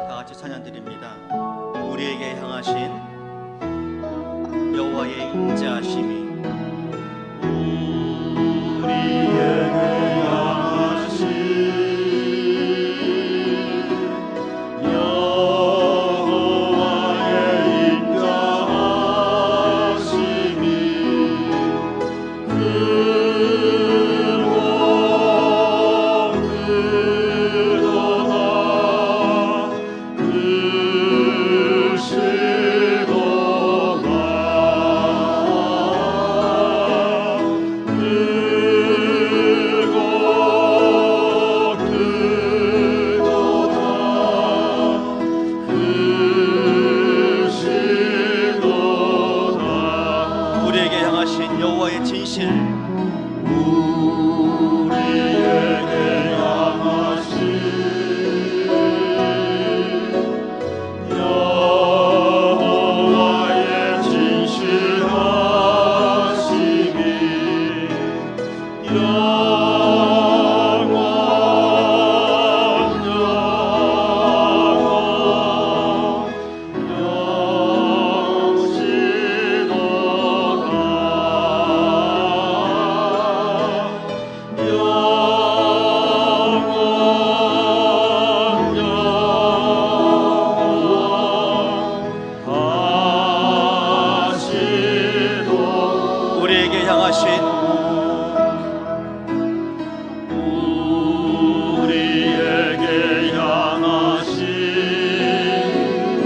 다 같이 찬양 드립니다. 우리에게 향하신 여호와의 인자하심이 여호와의 진실 우리에게 향하신 여호와의 진실하심이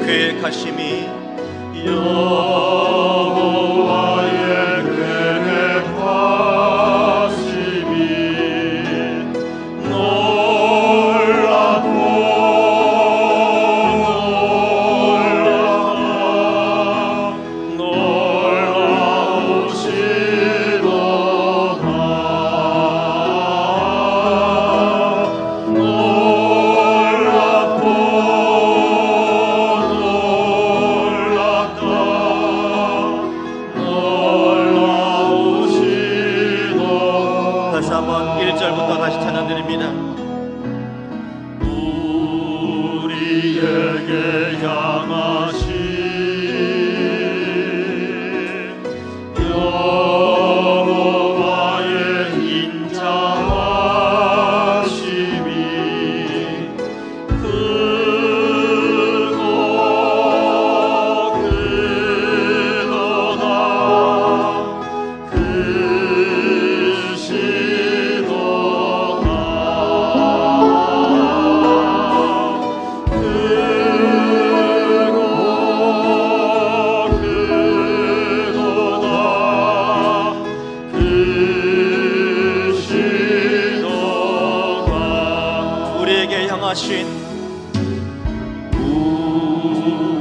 계획하심이 여호와의 계획하심이 놀랍고 다시 한번 1절부터 다시 찬양드립니다. 우리에게 향하신 여호와의 인자하심이 크고 크도다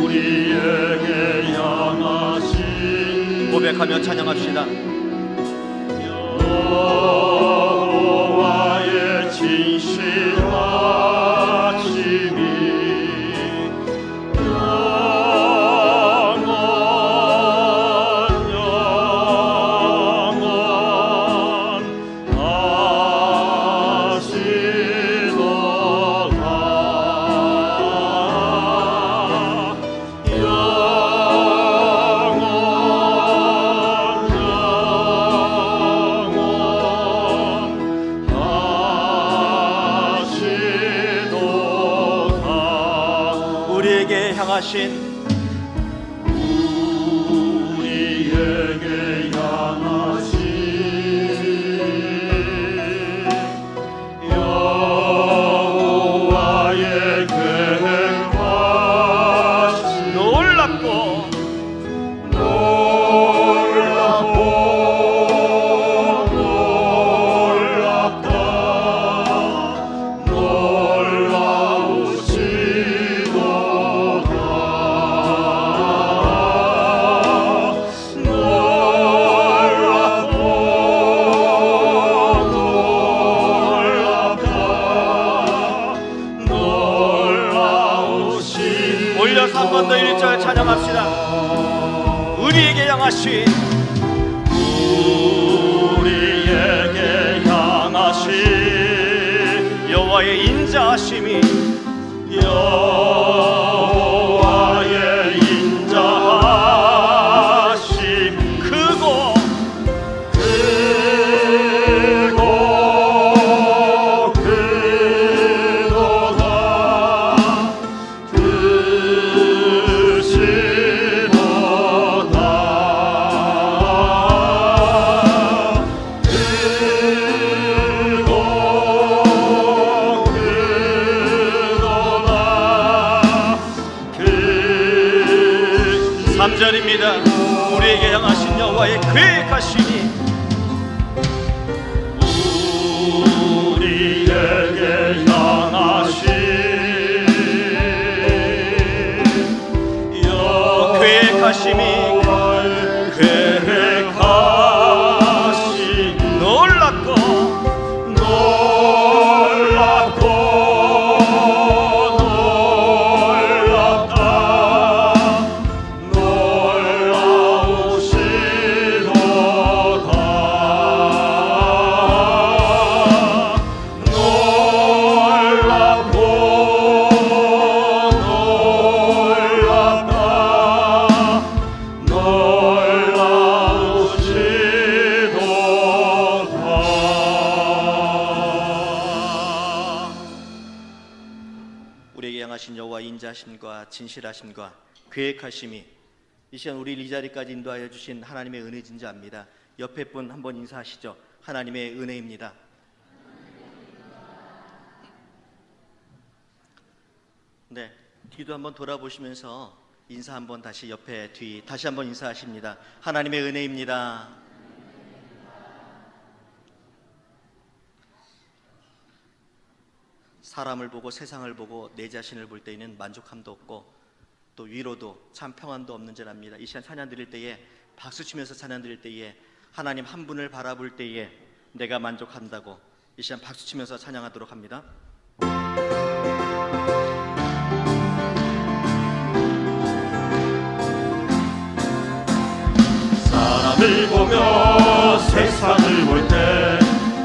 우리에게 향하신 고백하며 찬양합시다. 여호와의 진실하심이 우리에게 향하신 여호와의 계획하심이 놀랍고 올려서 한 번 더 1절 찬양합시다. 우리에게 향하신 여호와의 인자하심이 여호와의 3절입니다. 우리에게 향하신 여호와의 계획하심이 우리에게 향하신 계획하심이 놀랍고 우리에게 향하신 여호와의 인자하심과 진실하심과 계획하심이 이 시간 우리를 이 자리까지 인도하여 주신 하나님의 은혜인 줄 압니다. 옆에 분 한번 인사하시죠. 하나님의 은혜입니다. 네, 뒤도 한번 돌아보시면서 인사 한번 다시 옆에 뒤 다시 한번 인사하십니다. 하나님의 은혜입니다. 사람을 보고 세상을 보고 내 자신을 볼 때에는 만족함도 없고 또 위로도 참 평안도 없는 줄 압니다. 이 시간 찬양 드릴 때에 박수 치면서 찬양 드릴 때에 하나님 한 분을 바라볼 때에 내가 만족한다고 이 시간 박수 치면서 찬양하도록 합니다. 사람을 보며 세상을 볼 때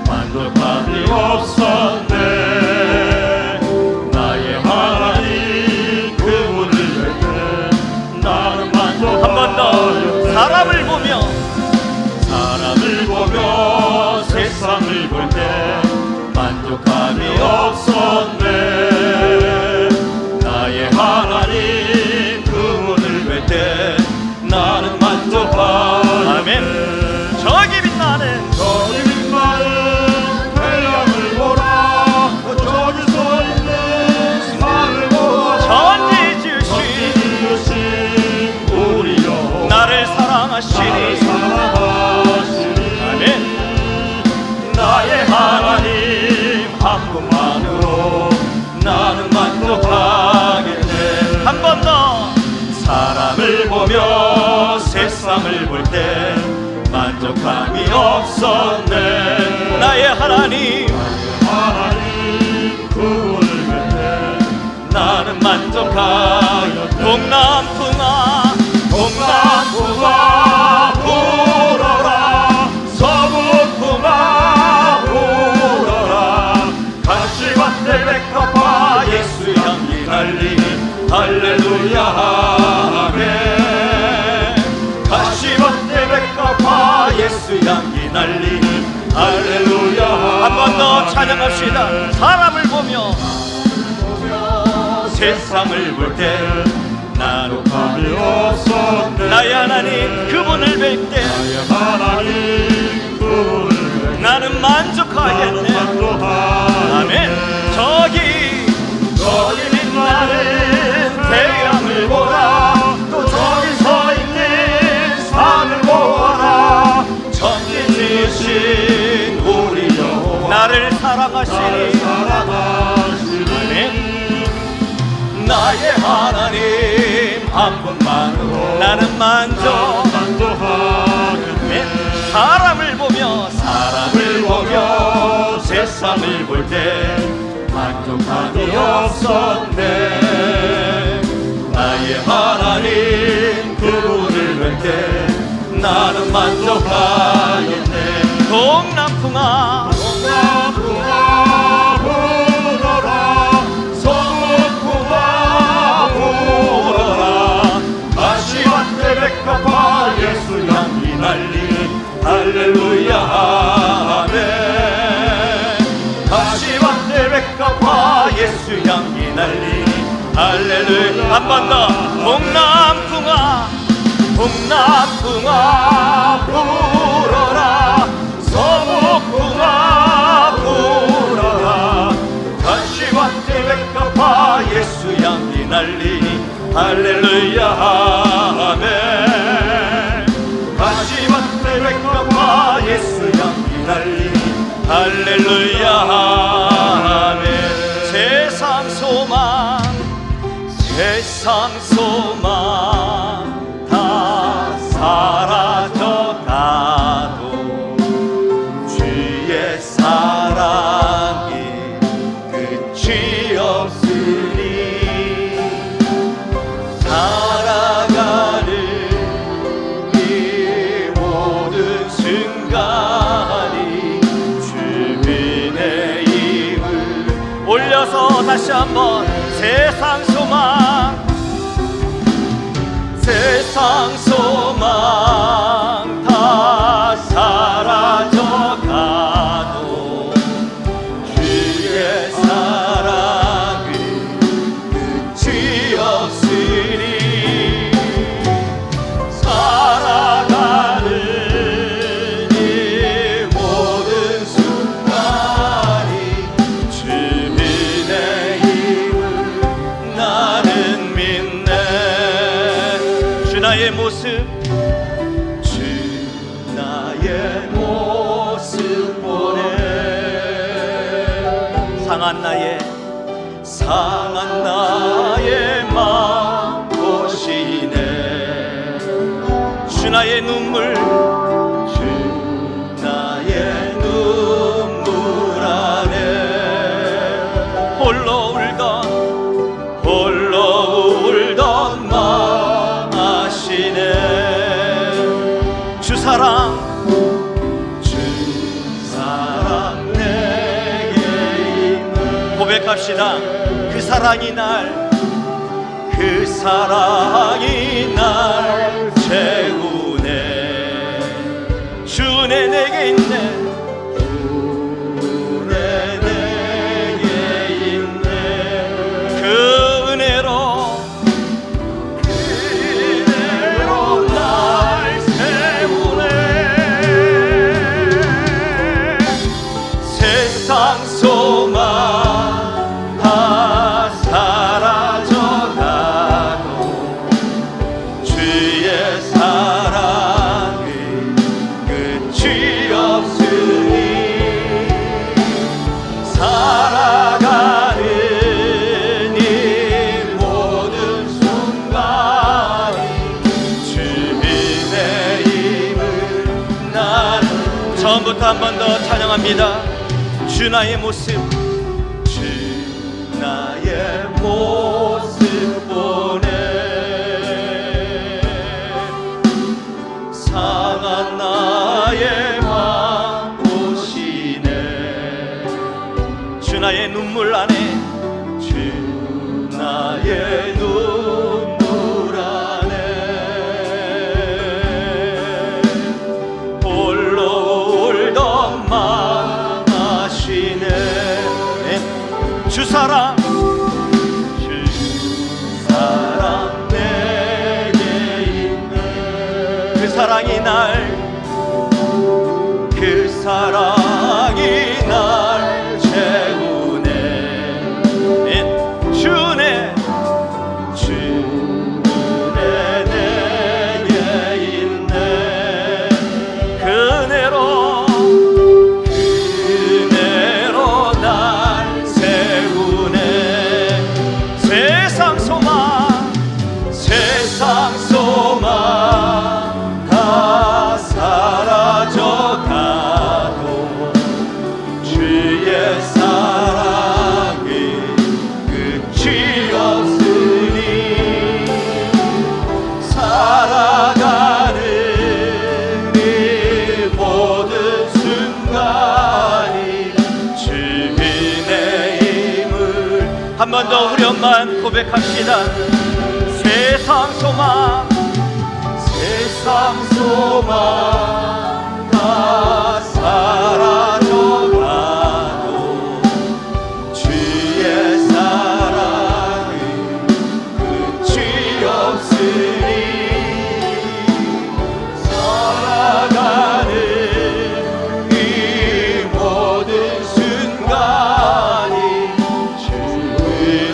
만족함이 없었네. 나의 하나님 그분을 볼 때 나는 만족하였네. 한 번 더 사람을 보며 세상을 볼 때 만족함이 없었네. 나의 하나님 그분을 볼 때 나는 만족하였네. 아멘. 저기 빛나는 태양을 보라. 저기 서 있는 산을 보라. 전지 주신 우리 여호와 나를 사랑하시니 아멘. 나의 하나님 한 분만으로 나는 만족하겠네. 한 번 더 사람을 보며 세상을 볼 때 만족함이 없었네. 나의 하나님 그분을 볼 때 나는 만족하였네. 동남풍아 불어라. 서북풍아 불어라. 가시와 레베카와 예수 향기 날리니 할렐루야 아멘. 가시와 레베카와 예수 향기 날리니 할렐루야. 한 번 더 찬양합시다. 사람을 보며 세상을 볼 때 만족함이 없었네. 나의 하나님 그분을 뵐 때 나의 하나님 그분을 볼 때 나는 만족하겠네. 아멘. 저기 빛나는 태양을 보라. 또 저기 서 있는 산을 보아라. 전지 지으신 우리 여호와 나를 사랑하시니 사랑하시니 나의 하나님 한 분만으로 나는 만족하겠네. 사람을 보며 세상을 볼 때 만족함이 없었네. 나의 하나님 그분을 볼 때 나는 만족하겠네. 동남풍아 불어라. 서북풍아 불어라. 가시와 레베카와 예수 향기 날리니 할렐루야 아멘. 가시와 레베카와 예수 향기 날리니 할렐루야. 한 번 더 동남풍아 불어라. 서북풍아 불어라. 가시와 레베카와 예수 향기 날리니 할렐루야 아멘. 마지막 태백과 예수 향기 달리니 할렐루야 아멘. 세상 소망 다 사라져가도 주의 사랑이 끝이 없으니 살아가는 이 모든 순간이 주님의 힘을 올려서 다시 한번 세상 소망 다 사라져가도 주의 사랑은 끝이 없으니 살아가는 이 모든 순간이 주님의 힘을 나는 믿네. 주 나의 모습 보네. 상한 나의 마음 보시네. 주 나의 눈물 안에 홀로 울던 마음 아시네. 주 사랑 고백합시다. 그 사랑이 날 채우네. 주네 내게 있네. 그 은혜로 날 채우네. 세상 소망 처음부터 한 번 더 찬양합니다. 주 나의 모습 보네. 상한 나의 마음 보시네. 주 나의 눈물 안에 주 사랑 내게 있네. 그 사랑이 날 채우네. 주네 내게 있네. 그 은혜로 날 세우네. 세상 소망 다 사라져가도 주의 사랑이 끝이 없으니 살아가는 이 모든 순간이 주님의 힘을 한 번 더 후렴만 고백합시다. 세상 소망 다 사라져가도 주의 사랑은 끝이 없으니 살아가는 이 모든 순간이 주의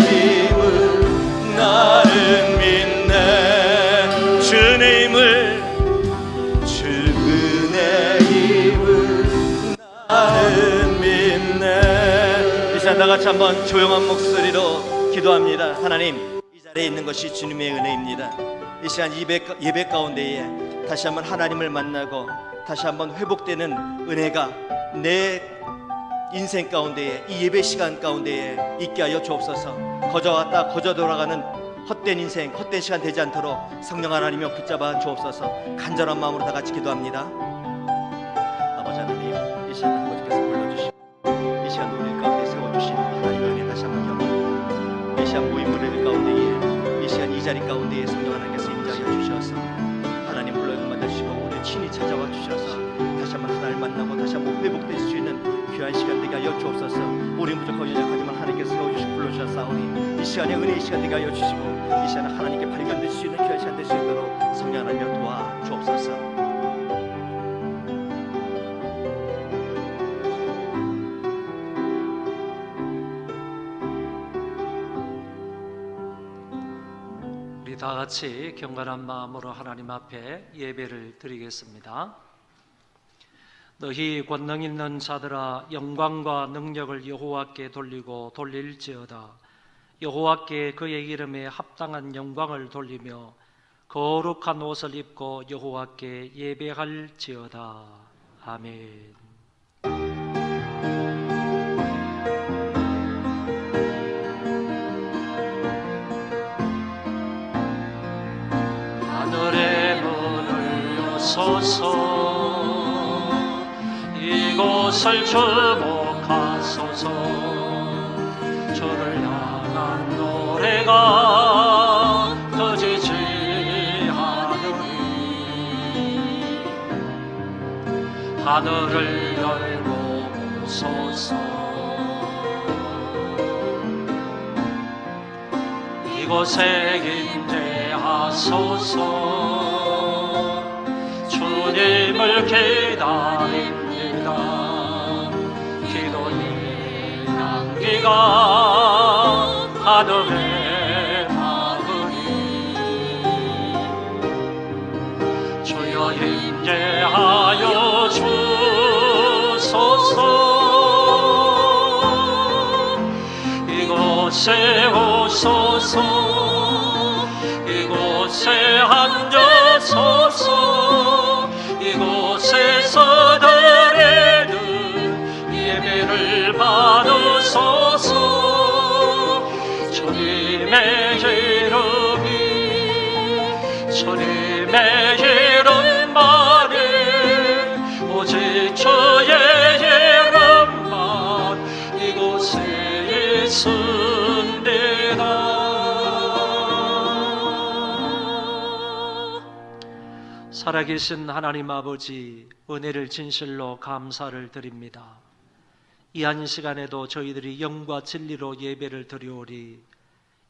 힘을 나를 다 같이 한번 조용한 목소리로 기도합니다. 하나님, 이 자리에 있는 것이 주님의 은혜입니다. 이 시간 예배 가운데에 다시 한번 하나님을 만나고 다시 한번 회복되는 은혜가 내 인생 가운데에, 이 예배 시간 가운데에 있게 하여 주옵소서. 거저 왔다 거저 돌아가는 헛된 인생, 헛된 시간 되지 않도록 성령 하나님이여 붙잡아 주옵소서. 간절한 마음으로 다 같이 기도합니다. 아버지 하나님, 이 시간 아버지께서 불러주시고 이 시간 우리 가운데 세워주신 하나님의 은혜 다시 한번 경험합니다. 이 시간 모임 무대 가운데에, 이 시간 이 자리 가운데에 성령 하나님께서 임재하여 주셔서 하나님 불러는 만나주시고 우리 친히 찾아와 주셔서 다시 한번 하나님을 만나고 다시 한번 회복될 수 있는 귀한 시간 되게 하여 주옵소서. 우리 부족하고 연약하지만 하나님께서 세워주시고 불러주셨사오니 이 시간에 은혜의 시간 되게 하여 주시고 이 시간에 하나님께 발견될 수 있는 귀한 시간 될 수 있도록 성령 하나님여 도와 주옵소서. 우리 다 같이 경건한 마음으로 하나님 앞에 예배를 드리겠습니다. 너희 권능 있는 자들아, 영광과 능력을 여호와께 돌리고 돌릴지어다. 여호와께 그의 이름에 합당한 영광을 돌리며 거룩한 옷을 입고 여호와께 예배할지어다. 아멘. 하늘의 문을 여소서, 이곳을 주목하소서. 주를 향한 노래가 꺼지지 않으니 하늘을 열고 보소서. 이곳에 임재하소서. 주님을 기다립니다. 기도의 향기가 하늘에 닿으니 주여 임재하여 주소서. 이곳에 오소서. 이곳에 앉으소서. 이곳에서 드리는 예배를 받으소서. 주님의 이름이, 주님의 이름만이, 오직 주의 이름만 이곳에 있습니다. 살아계신 하나님 아버지, 은혜를 진실로 감사를 드립니다. 이 한 시간에도 저희들이 영과 진리로 예배를 드리오리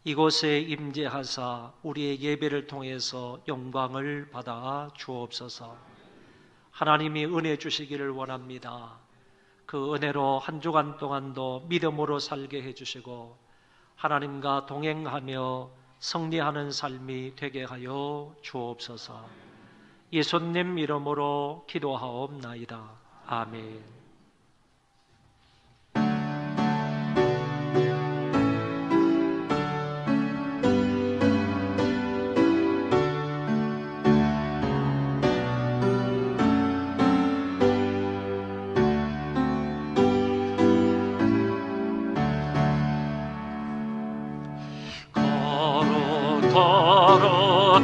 이곳에 임재하사 우리의 예배를 통해서 영광을 받아 주옵소서. 하나님이 은혜 주시기를 원합니다. 그 은혜로 한 주간 동안도 믿음으로 살게 해주시고 하나님과 동행하며 승리하는 삶이 되게 하여 주옵소서. 예수님 이름으로 기도하옵나이다. 아멘.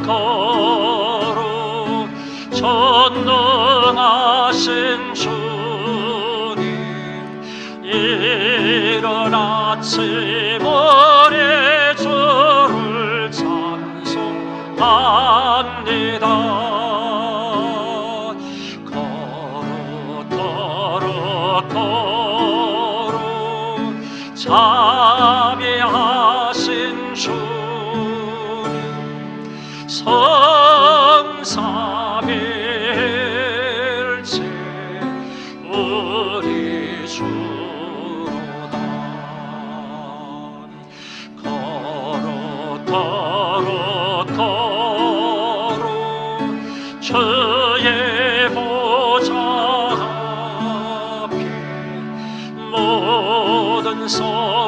거룩 전능하신 주님, 이른 아침 우리 주를 찬송합니다. 거룩 자비하신 주님, 성삼일체 우리 주로다. 거룩 주의 보좌 앞에 모든 성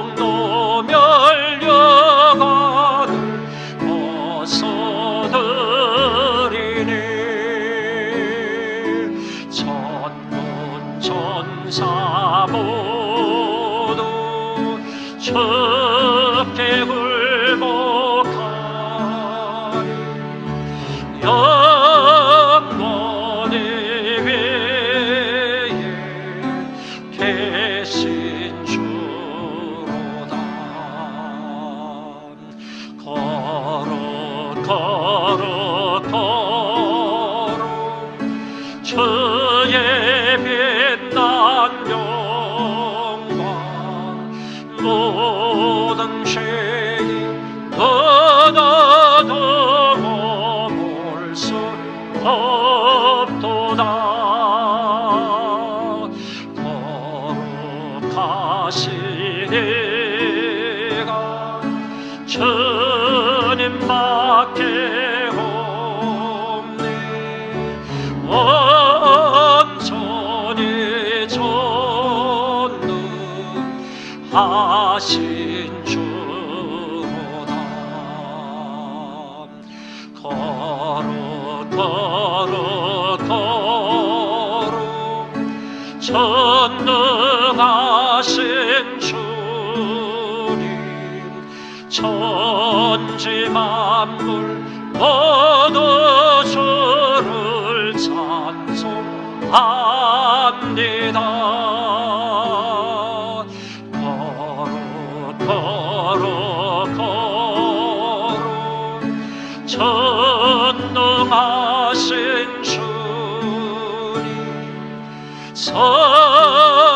주님밖에 없네. 온전히 전능하신 주로다. 거룩 전능하신 주님, 천지 만물 모두 주를 찬송합니다. 거룩 전능하신 주님, 성삼일체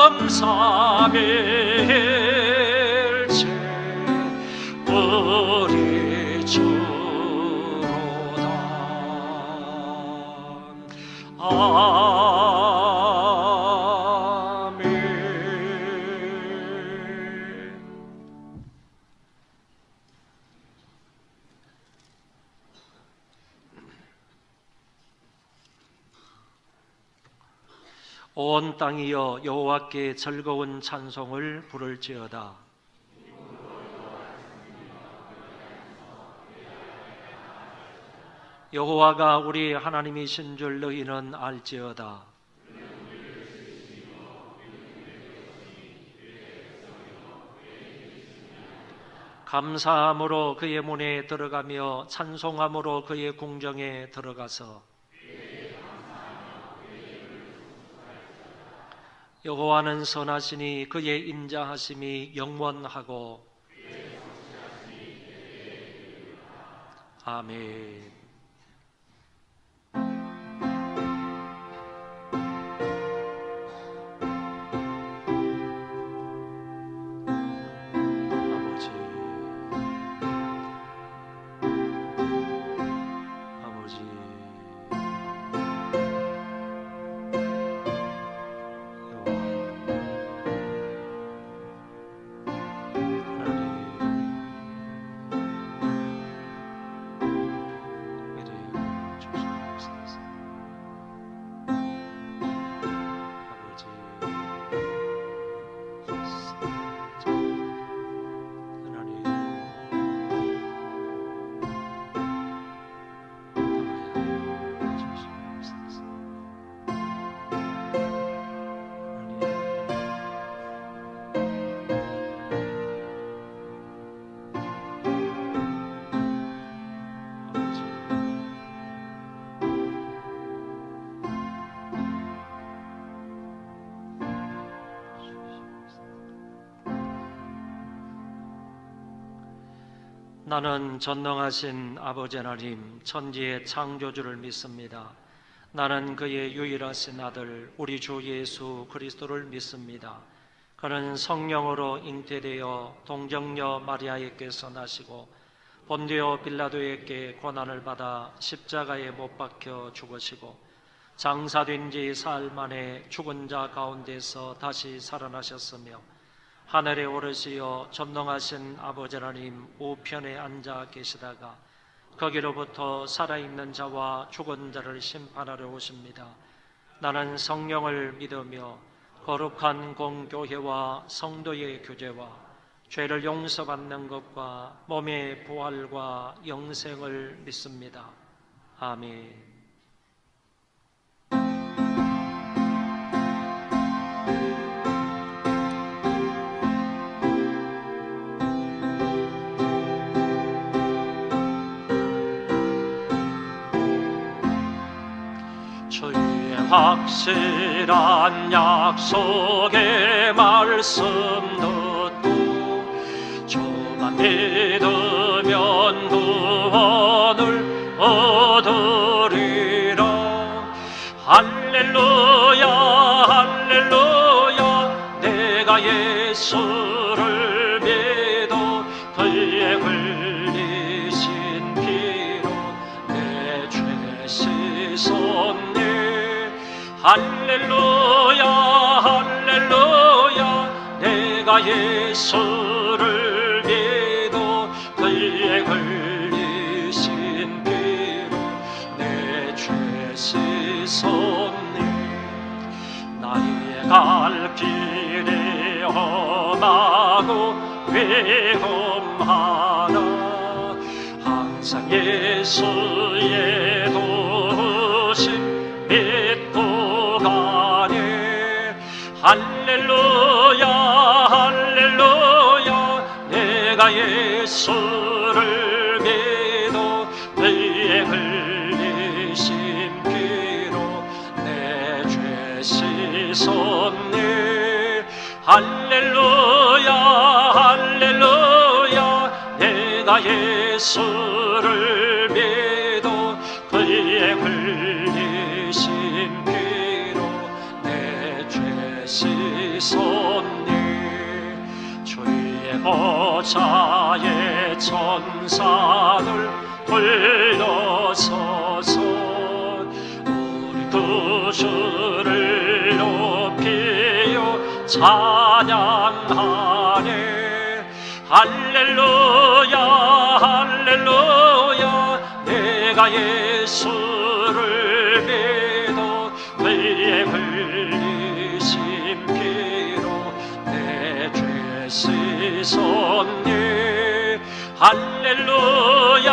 우리 주로다. 아멘. 온 땅이여 여호와께 즐거운 찬송을 부를지어다. 여호와가 우리 하나님이신 줄 너희는 알지어다. 감사함으로 그의 문에 들어가며 찬송함으로 그의 궁정에 들어가서 여호와는 선하시니 그의 인자하심이 영원하고. 아멘. 나는 전능하신 아버지 하나님, 천지의 창조주를 믿습니다. 나는 그의 유일하신 아들 우리 주 예수 그리스도를 믿습니다. 그는 성령으로 잉태되어 동정녀 마리아에게서 나시고 본디오 빌라도에게 고난을 받아 십자가에 못 박혀 죽으시고 장사된 지 사흘 만에 죽은 자 가운데서 다시 살아나셨으며 하늘에 오르시어 전능하신 아버지 하나님 우편에 앉아 계시다가 거기로부터 살아있는 자와 죽은 자를 심판하러 오십니다. 나는 성령을 믿으며 거룩한 공교회와 성도의 교제와 죄를 용서받는 것과 몸의 부활과 영생을 믿습니다. 아멘. 주의 확실한 약속의 말씀 듣고 주만 믿으면 구원을 얻으리라. 할렐루야 할렐루야 내가 예수를 믿어 그의 흘리신 피로 내 죄 씻었네. 할렐루야 할렐루야 내가 예수를 믿어 그의 그의 흘리신 피로 내 죄 씻었네. 나의 갈 길이 험하고 위험하나 항상 예수의 도우심 믿고 가네. 할렐루야 할렐루야 내가 예수를 믿어 그의 흘리신 피로 내 죄 씻었네. 할렐루야 할렐루야 내가 예수를 믿어 그의 흘리신 피로 내 죄 씻었네. 주의 보좌의 천사들 불러서서 우리 구주를 높이어 찬양하네. 할렐루야 할렐루야 내가 예수를 믿어 그의 흘리신 피로 내 죄 씻었네. 할렐루야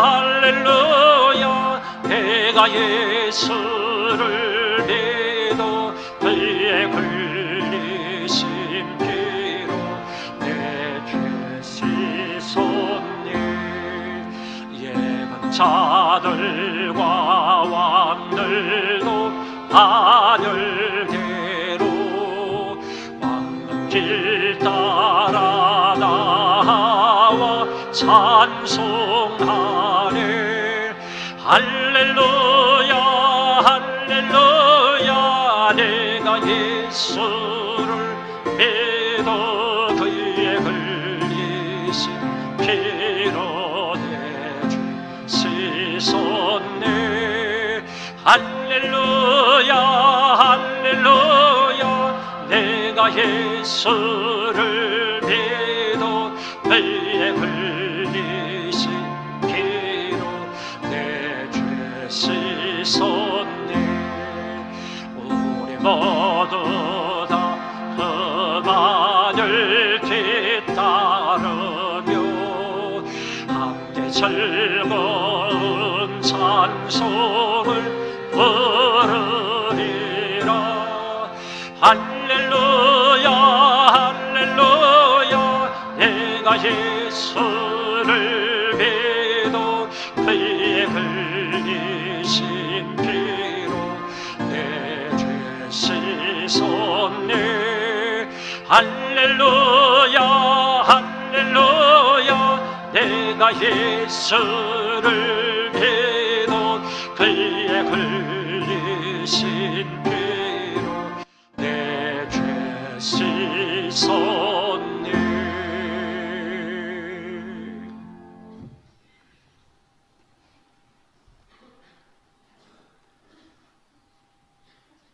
할렐루야 내가 예수를 믿어 그의 흘리신 피로 내 죄 씻었네. 예언자들과 왕들도 단열대로 왕길 따라 나와 찬송하네. 할렐루야 할렐루야 내가 예수를 믿어 그의 흘리신 피로 내 죄 씻었네. 할렐루야 할렐루야 내가 예수를 믿어 그의 흘리신 피로 내 죄 씻었네. 우리 모두 다 그 말을 뒤따르며 함께 즐거운 찬송을 부르리라. 할렐루야 할렐루야 내가 예수를 믿어 그의 흘리신 피로 내 죄 씻었네. 할렐루야 할렐루야 내가 예수를 믿어 그의 흘리신 피로 내 죄 씻었네.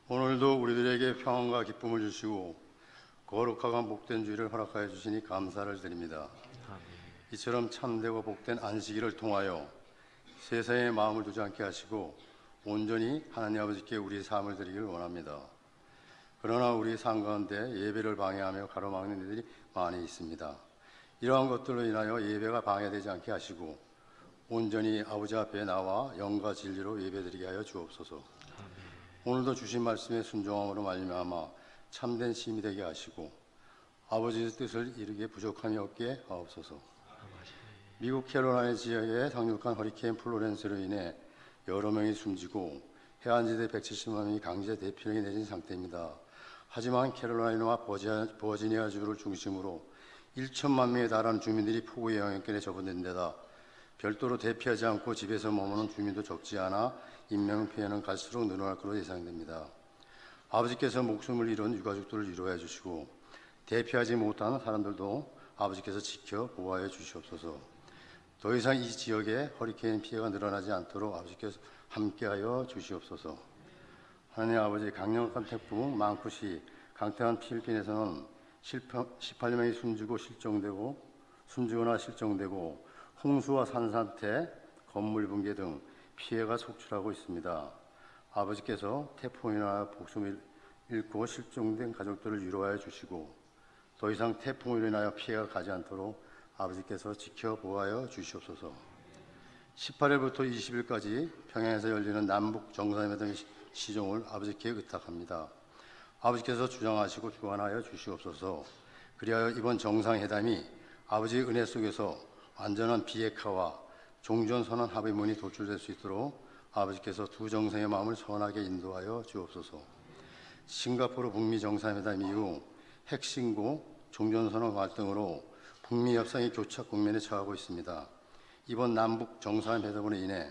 오늘도 우리들에게 평안과 기쁨을 주시고 거룩하고 복된 주일을 허락하여 주시니 감사를 드립니다. 이처럼 참되고 복된 안식일을 통하여 세상에 마음을 두지 않게 하시고 온전히 하나님 아버지께 우리의 삶을 드리기를 원합니다. 그러나 우리 삶 가운데 예배를 방해하며 가로막는 이들이 많이 있습니다. 이러한 것들로 인하여 예배가 방해되지 않게 하시고 온전히 아버지 앞에 나와 영과 진리로 예배드리게 하여 주옵소서. 오늘도 주신 말씀에 순종함으로 말미암아 참된 시민이 되게 하시고 아버지의 뜻을 이루기에 부족함이 없게 하옵소서. 미국 캐롤라이나 지역에 상륙한 허리케인 플로렌스로 인해 여러 명이 숨지고 해안지대 170만 명이 강제 대피령이 내린 상태입니다. 하지만 캐롤라이나와 버지니아주를 중심으로 1천만 명에 달하는 주민들이 폭우의 영향권에 접어든 데다 별도로 대피하지 않고 집에서 머무는 주민도 적지 않아 인명피해는 갈수록 늘어날 것으로 예상됩니다. 아버지께서 목숨을 잃은 유가족들을 위로해 주시고 대피하지 못하는 사람들도 아버지께서 지켜 보호하여 주시옵소서. 더 이상 이 지역에 허리케인 피해가 늘어나지 않도록 아버지께서 함께하여 주시옵소서. 하나님 아버지, 강력한 태풍 망쿠시 강태한 필리핀에서는 18명이 숨지거나 실종되고 홍수와 산사태, 건물 붕괴 등 피해가 속출하고 있습니다. 아버지께서 태풍이나 복수를 잃고 실종된 가족들을 위로하여 주시고 더 이상 태풍으로 인하여 피해가 가지 않도록 아버지께서 지켜보아여 주시옵소서. 18일부터 20일까지 평양에서 열리는 남북 정상회담 시종을 아버지께 의탁합니다. 아버지께서 주장하시고 주관하여 주시옵소서. 그리하여 이번 정상회담이 아버지의 은혜 속에서 완전한 비핵화와 종전선언 합의문이 도출될 수 있도록 아버지께서 두 정상의 마음을 선하게 인도하여 주옵소서. 싱가포르 북미 정상회담 이후 핵신고, 종전선언 갈등으로 북미 협상이 교착 국면에 처하고 있습니다. 이번 남북 정상회담으로 인해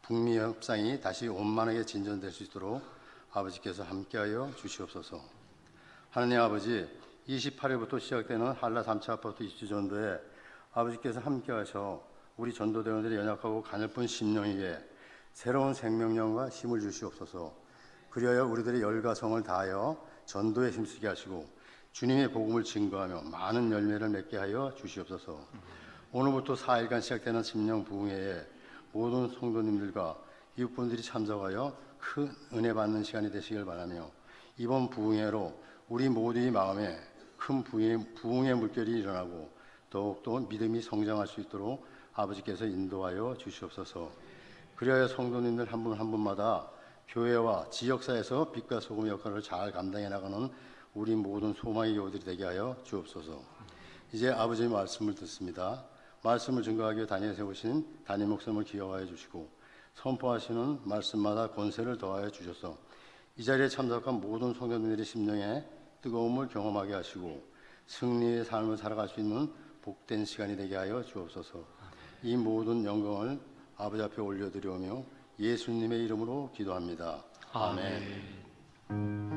북미 협상이 다시 원만하게 진전될 수 있도록 아버지께서 함께하여 주시옵소서. 하나님 아버지, 28일부터 시작되는 한라 3차 아파트 입지 전도에 아버지께서 함께하셔 우리 전도대원들의 연약하고 가냘픈 심령에게 새로운 생명력과 힘을 주시옵소서. 그리하여 우리들의 열과 성을 다하여 전도에 힘쓰게 하시고 주님의 복음을 증거하며 많은 열매를 맺게 하여 주시옵소서. 오늘부터 4일간 시작되는 심령 부흥회에 모든 성도님들과 이웃분들이 참석하여 큰 은혜 받는 시간이 되시길 바라며 이번 부흥회로 우리 모두의 마음에 큰 부흥의 물결이 일어나고 더욱더 믿음이 성장할 수 있도록 아버지께서 인도하여 주시옵소서. 그리하여 성도님들 한 분 한 분마다 교회와 지역사회에서 빛과 소금 역할을 잘 감당해 나가는 우리 모든 소망의 교우들이 되게 하여 주옵소서. 이제 아버지의 말씀을 듣습니다. 말씀을 증거하기 위해 단위에 세우신 단임 목사님을 기억하여 주시고 선포하시는 말씀마다 권세를 더하여 주셔서 이 자리에 참석한 모든 성도님들의 심령에 뜨거움을 경험하게 하시고 승리의 삶을 살아갈 수 있는 복된 시간이 되게 하여 주옵소서. 이 모든 영광을 아버지 앞에 올려드리오며 예수님의 이름으로 기도합니다. 아멘.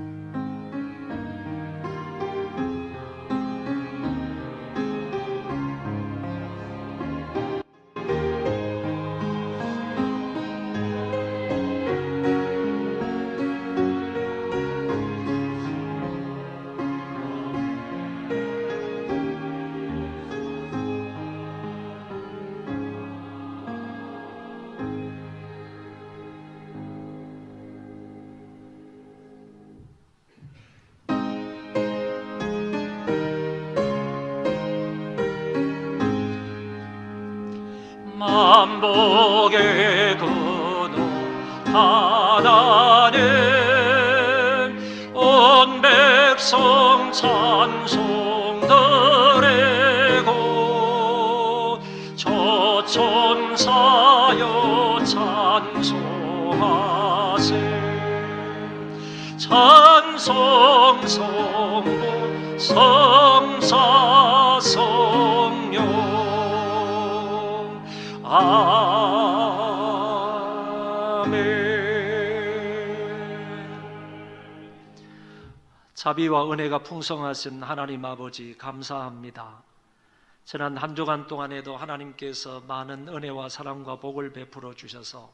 만복의 근원 하나님 온 백성 찬송 드리고 저천사여 찬송하세 찬송 성부 성사 성령 아멘. 자비와 은혜가 풍성하신 하나님 아버지 감사합니다. 지난 한 주간 동안에도 하나님께서 많은 은혜와 사랑과 복을 베풀어 주셔서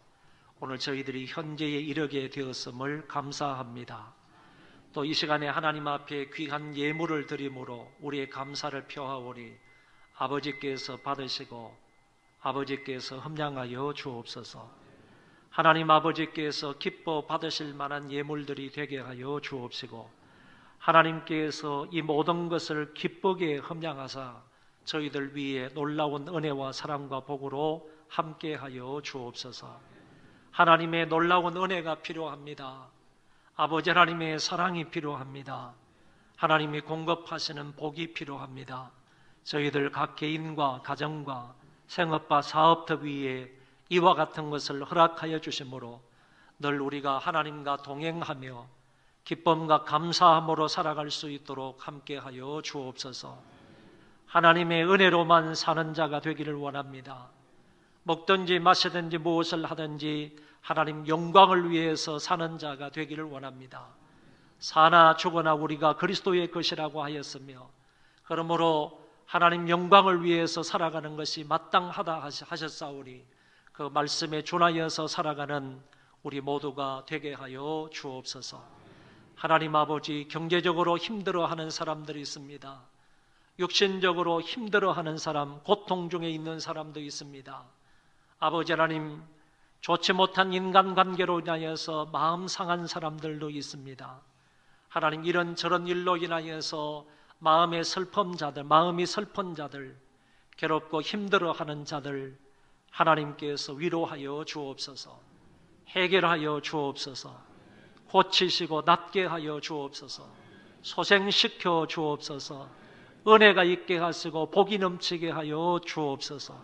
오늘 저희들이 현재에 이르게 되었음을 감사합니다. 또 이 시간에 하나님 앞에 귀한 예물을 드림으로 우리의 감사를 표하오니 아버지께서 받으시고 아버지께서 흠량하여 주옵소서. 하나님 아버지께서 기뻐 받으실 만한 예물들이 되게 하여 주옵시고 하나님께서 이 모든 것을 기쁘게 흠량하사 저희들 위에 놀라운 은혜와 사랑과 복으로 함께하여 주옵소서. 하나님의 놀라운 은혜가 필요합니다. 아버지 하나님의 사랑이 필요합니다. 하나님이 공급하시는 복이 필요합니다. 저희들 각 개인과 가정과 생업과 사업터 위에 이와 같은 것을 허락하여 주심으로 늘 우리가 하나님과 동행하며 기쁨과 감사함으로 살아갈 수 있도록 함께하여 주옵소서. 하나님의 은혜로만 사는 자가 되기를 원합니다. 먹든지 마시든지 무엇을 하든지 하나님 영광을 위해서 사는 자가 되기를 원합니다. 사나 죽으나 우리가 그리스도의 것이라고 하였으며 그러므로 하나님 영광을 위해서 살아가는 것이 마땅하다 하셨사오니 그 말씀에 준하여서 살아가는 우리 모두가 되게 하여 주옵소서. 하나님 아버지, 경제적으로 힘들어하는 사람들이 있습니다. 육신적으로 힘들어하는 사람, 고통 중에 있는 사람도 있습니다. 아버지 하나님, 좋지 못한 인간관계로 인하여서 마음 상한 사람들도 있습니다. 하나님, 이런저런 일로 인하여서 마음이 슬픈 자들, 괴롭고 힘들어하는 자들 하나님께서 위로하여 주옵소서, 해결하여 주옵소서, 고치시고 낫게 하여 주옵소서, 소생시켜 주옵소서, 은혜가 있게 하시고 복이 넘치게 하여 주옵소서.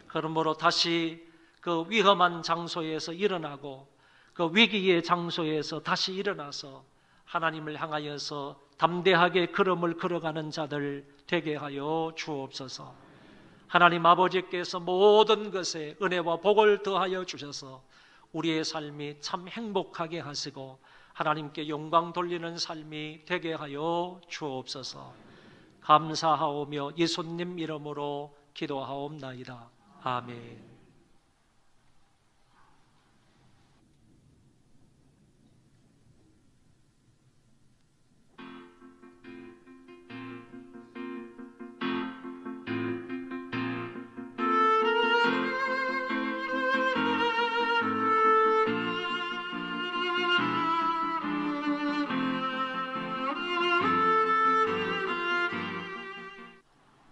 그러므로 다시 그 위험한 장소에서 일어나고 그 위기의 장소에서 다시 일어나서 하나님을 향하여서 담대하게 걸음을 걸어가는 자들 되게 하여 주옵소서. 하나님 아버지께서 모든 것에 은혜와 복을 더하여 주셔서 우리의 삶이 참 행복하게 하시고 하나님께 영광 돌리는 삶이 되게 하여 주옵소서. 감사하오며 예수님 이름으로 기도하옵나이다. 아멘.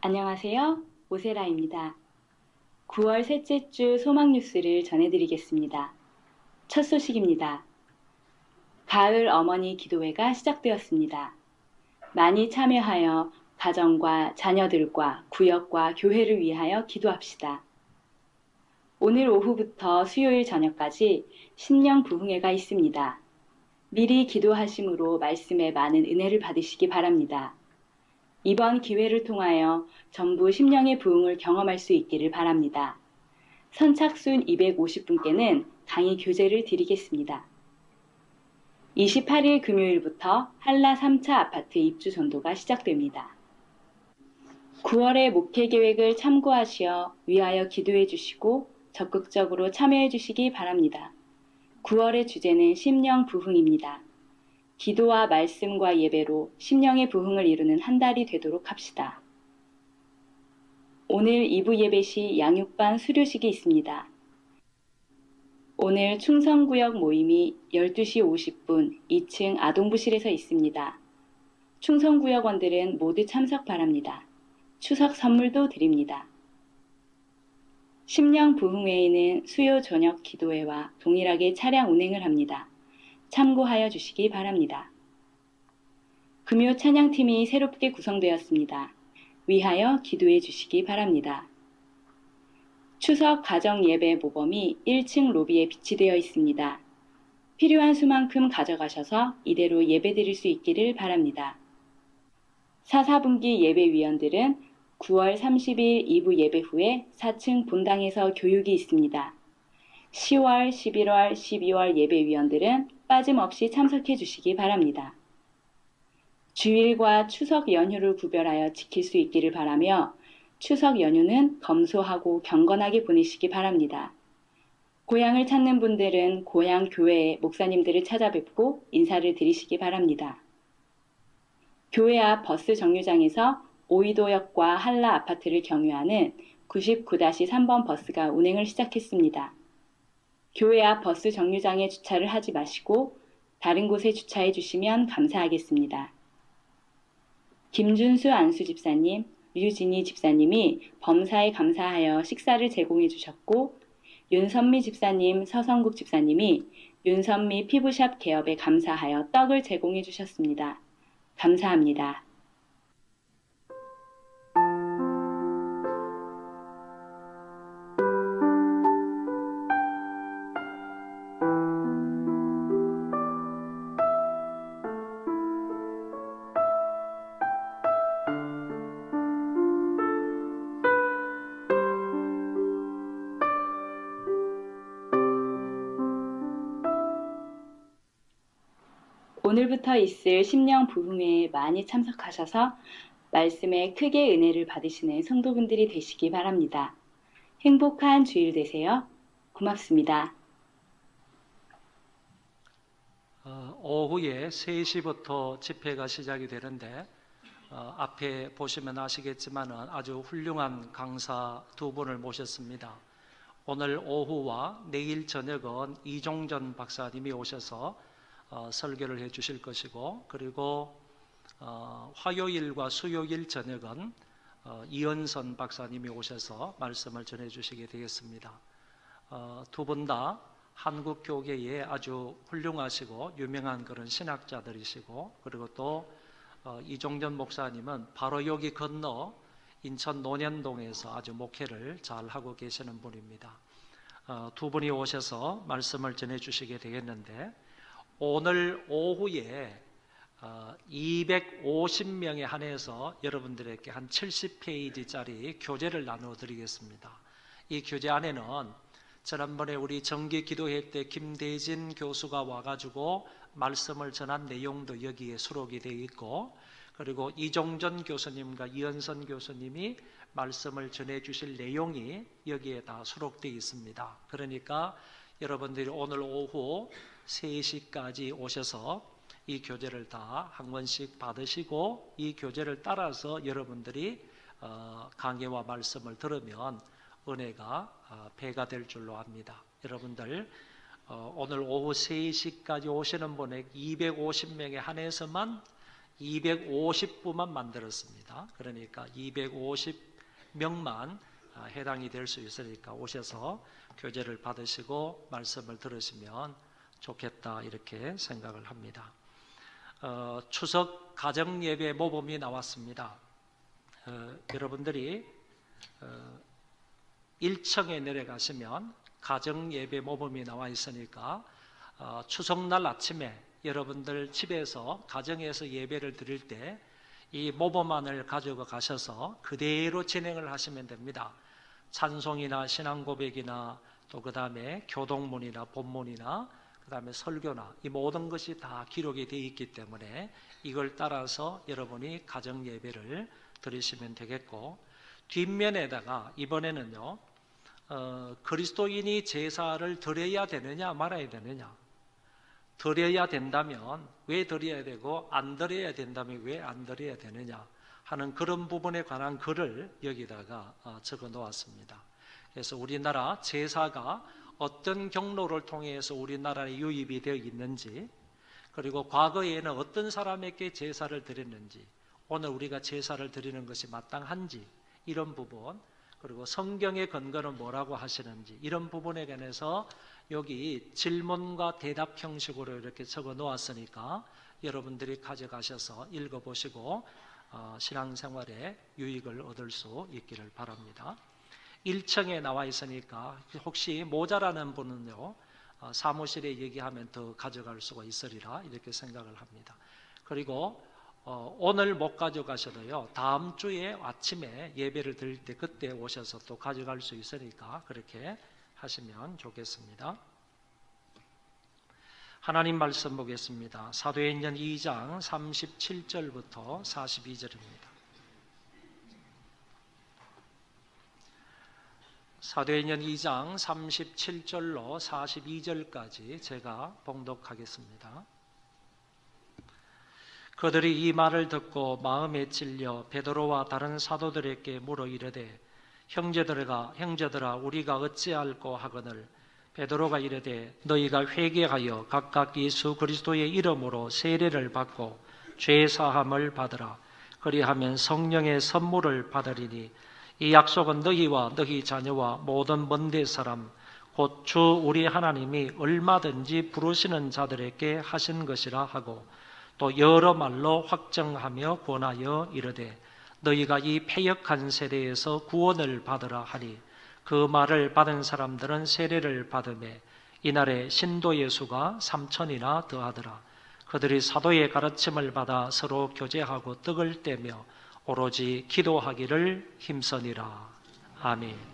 안녕하세요. 오세라입니다. 9월 셋째 주 소망 뉴스를 전해드리겠습니다. 첫 소식입니다. 가을 어머니 기도회가 시작되었습니다. 많이 참여하여 가정과 자녀들과 구역과 교회를 위하여 기도합시다. 오늘 오후부터 수요일 저녁까지 심령 부흥회가 있습니다. 미리 기도하심으로 말씀에 많은 은혜를 받으시기 바랍니다. 이번 기회를 통하여 전부 심령의 부흥을 경험할 수 있기를 바랍니다. 선착순 250분께는 강의 교재를 드리겠습니다. 28일 금요일부터 한라 3차 아파트 입주 전도가 시작됩니다. 9월의 목회 계획을 참고하시어 위하여 기도해 주시고 적극적으로 참여해 주시기 바랍니다. 9월의 주제는 심령 부흥입니다. 기도와 말씀과 예배로 심령의 부흥을 이루는 한 달이 되도록 합시다. 오늘 2부 예배 시 양육반 수료식이 있습니다. 오늘 충성구역 모임이 12시 50분 2층 아동부실에서 있습니다. 충성구역원들은 모두 참석 바랍니다. 추석 선물도 드립니다. 심령 부흥회에는 수요 저녁 기도회와 동일하게 차량 운행을 합니다. 참고하여 주시기 바랍니다. 금요 찬양팀이 새롭게 구성되었습니다. 위하여 기도해 주시기 바랍니다. 추석 가정 예배 모범이 1층 로비에 비치되어 있습니다. 필요한 수만큼 가져가셔서 이대로 예배 드릴 수 있기를 바랍니다. 4, 4분기 예배위원들은 9월 30일 2부 예배 후에 4층 본당에서 교육이 있습니다. 10월, 11월, 12월 예배위원들은 빠짐없이 참석해 주시기 바랍니다. 주일과 추석 연휴를 구별하여 지킬 수 있기를 바라며 추석 연휴는 검소하고 경건하게 보내시기 바랍니다. 고향을 찾는 분들은 고향 교회의 목사님들을 찾아뵙고 인사를 드리시기 바랍니다. 교회 앞 버스 정류장에서 오이도역과 한라 아파트를 경유하는 99-3번 버스가 운행을 시작했습니다. 교회 앞 버스 정류장에 주차를 하지 마시고 다른 곳에 주차해 주시면 감사하겠습니다. 김준수 안수 집사님, 류진희 집사님이 범사에 감사하여 식사를 제공해 주셨고 윤선미 집사님, 서성국 집사님이 윤선미 피부샵 개업에 감사하여 떡을 제공해 주셨습니다. 감사합니다. 오늘부터 있을 심령 부흥회에 많이 참석하셔서 말씀에 크게 은혜를 받으시는 성도분들이 되시기 바랍니다. 행복한 주일 되세요. 고맙습니다. 오후에 3시부터 집회가 시작이 되는데 앞에 보시면 아시겠지만 아주 훌륭한 강사 두 분을 모셨습니다. 오늘 오후와 내일 저녁은 이종전 박사님이 오셔서 설교를 해 주실 것이고, 그리고 화요일과 수요일 저녁은 이은선 박사님이 오셔서 말씀을 전해 주시게 되겠습니다. 두 분 다 한국 교계에 아주 훌륭하시고 유명한 그런 신학자들이시고, 그리고 또 이종전 목사님은 바로 여기 건너 인천 논현동에서 아주 목회를 잘 하고 계시는 분입니다. 두 분이 오셔서 말씀을 전해 주시게 되겠는데, 오늘 오후에 250명에 한해서 여러분들에게 한 70페이지짜리 교재를 나누어 드리겠습니다. 이 교재 안에는 지난번에 우리 정기 기도회 때 김대진 교수가 와가지고 말씀을 전한 내용도 여기에 수록이 되어 있고, 그리고 이종전 교수님과 이은선 교수님이 말씀을 전해 주실 내용이 여기에 다 수록되어 있습니다. 그러니까 여러분들이 오늘 오후 3시까지 오셔서 이 교재를 다 한 권씩 받으시고, 이 교재를 따라서 여러분들이 강해와 말씀을 들으면 은혜가 배가 될 줄로 압니다. 여러분들 오늘 오후 3시까지 오시는 분에게 250명에 한해서만 250부만 만들었습니다. 그러니까 250명만 해당이 될 수 있으니까 오셔서 교재를 받으시고 말씀을 들으시면 좋겠다, 이렇게 생각을 합니다. 추석 가정예배 모범이 나왔습니다. 여러분들이 1층에 내려가시면 가정예배 모범이 나와 있으니까 추석날 아침에 여러분들 집에서 가정에서 예배를 드릴 때 이 모범안을 가지고 가셔서 그대로 진행을 하시면 됩니다. 찬송이나 신앙고백이나 또 그 다음에 교동문이나 본문이나 그 다음에 설교나 이 모든 것이 다 기록이 되어 있기 때문에 이걸 따라서 여러분이 가정예배를 드리시면 되겠고, 뒷면에다가 이번에는요 그리스도인이 제사를 드려야 되느냐 말아야 되느냐, 드려야 된다면 왜 드려야 되고 안 드려야 된다면 왜 안 드려야 되느냐 하는 그런 부분에 관한 글을 여기다가 적어 놓았습니다. 그래서 우리나라 제사가 어떤 경로를 통해서 우리나라에 유입이 되어 있는지, 그리고 과거에는 어떤 사람에게 제사를 드렸는지, 오늘 우리가 제사를 드리는 것이 마땅한지, 이런 부분, 그리고 성경의 근거는 뭐라고 하시는지, 이런 부분에 관해서 여기 질문과 대답 형식으로 이렇게 적어 놓았으니까 여러분들이 가져가셔서 읽어보시고 신앙생활에 유익을 얻을 수 있기를 바랍니다. 1층에 나와 있으니까 혹시 모자라는 분은요 사무실에 얘기하면 더 가져갈 수가 있으리라, 이렇게 생각을 합니다. 그리고 오늘 못 가져가셔도요 다음 주에 아침에 예배를 드릴 때 그때 오셔서 또 가져갈 수 있으니까 그렇게 하시면 좋겠습니다. 하나님 말씀 보겠습니다. 사도행전 2장 37절부터 42절입니다. 사도행전 2장 37절로 42절까지 제가 봉독하겠습니다. 그들이 이 말을 듣고 마음에 찔려 베드로와 다른 사도들에게 물어 이르되 형제들아 우리가 어찌할꼬 하거늘 베드로가 이르되 너희가 회개하여 각각 예수 그리스도의 이름으로 세례를 받고 죄 사함을 받으라. 그리하면 성령의 선물을 받으리니 이 약속은 너희와 너희 자녀와 모든 먼데 사람 곧 주 우리 하나님이 얼마든지 부르시는 자들에게 하신 것이라 하고, 또 여러 말로 확정하며 권하여 이르되 너희가 이 패역한 세대에서 구원을 받으라 하니, 그 말을 받은 사람들은 세례를 받으매 이날에 신도 예수가 3,000이나 더하더라. 그들이 사도의 가르침을 받아 서로 교제하고 떡을 떼며 오로지 기도하기를 힘쓰니라. 아멘.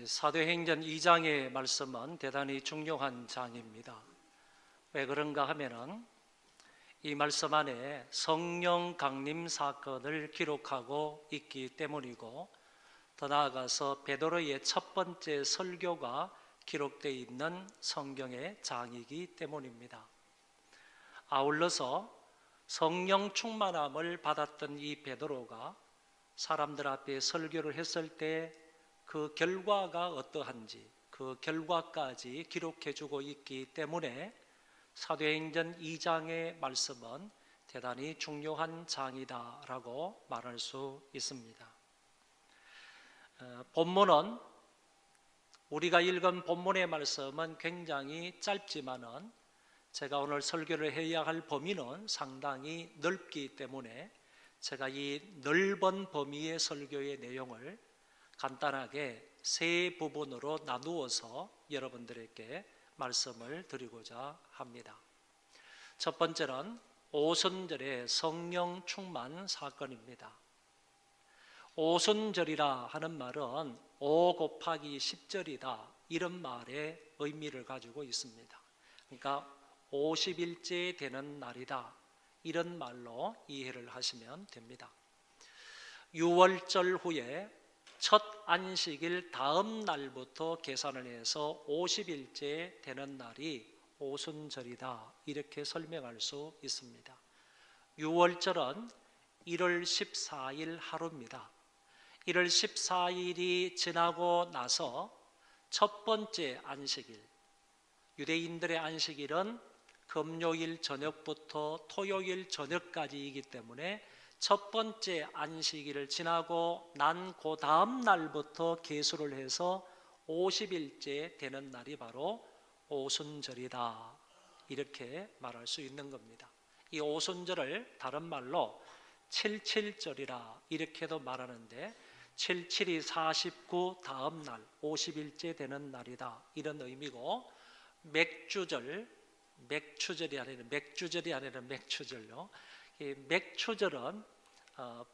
사도행전 2장의 말씀은 대단히 중요한 장입니다. 왜 그런가 하면은 이 말씀 안에 성령 강림 사건을 기록하고 있기 때문이고, 더 나아가서 베드로의 첫 번째 설교가 기록되어 있는 성경의 장이기 때문입니다. 아울러서 성령 충만함을 받았던 이 베드로가 사람들 앞에 설교를 했을 때 그 결과가 어떠한지 그 결과까지 기록해 주고 있기 때문에 사도행전 2장의 말씀은 대단히 중요한 장이다라고 말할 수 있습니다. 본문은, 우리가 읽은 본문의 말씀은 굉장히 짧지만은 제가 오늘 설교를 해야 할 범위는 상당히 넓기 때문에 제가 이 넓은 범위의 설교의 내용을 간단하게 세 부분으로 나누어서 여러분들에게 말씀을 드리고자 합니다. 첫 번째는 오순절의 성령 충만 사건입니다. 오순절이라 하는 말은 5 곱하기 10절이다, 이런 말의 의미를 가지고 있습니다. 그러니까 50일째 되는 날이다, 이런 말로 이해를 하시면 됩니다. 6월절 후에 첫 안식일 다음 날부터 계산을 해서 50일째 되는 날이 오순절이다, 이렇게 설명할 수 있습니다. 6월절은 1월 14일 하루입니다. 1월 14일이 지나고 나서 첫 번째 안식일, 유대인들의 안식일은 금요일 저녁부터 토요일 저녁까지이기 때문에 첫 번째 안식일을 지나고 난 그 다음 날부터 계수를 해서 50일째 되는 날이 바로 오순절이다, 이렇게 말할 수 있는 겁니다. 이 오순절을 다른 말로 77절이라 이렇게도 말하는데, 77이 49 다음 날 50일째 되는 날이다, 이런 의미고, 맥추절이 아니라 맥추절요. 이 맥추절은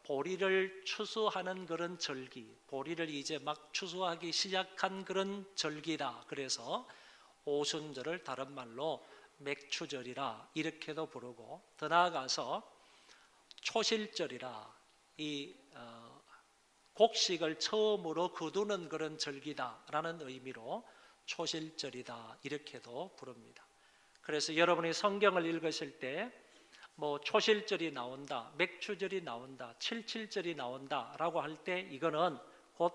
보리를 추수하는 그런 절기, 보리를 이제 막 추수하기 시작한 그런 절기다. 그래서 오순절을 다른 말로 맥추절이라 이렇게도 부르고, 더 나아가서 초실절이라, 이 곡식을 처음으로 거두는 그런 절기다라는 의미로 초실절이다, 이렇게도 부릅니다. 그래서 여러분이 성경을 읽으실 때 뭐 초실절이 나온다, 맥추절이 나온다, 칠칠절이 나온다라고 할 때 이거는 곧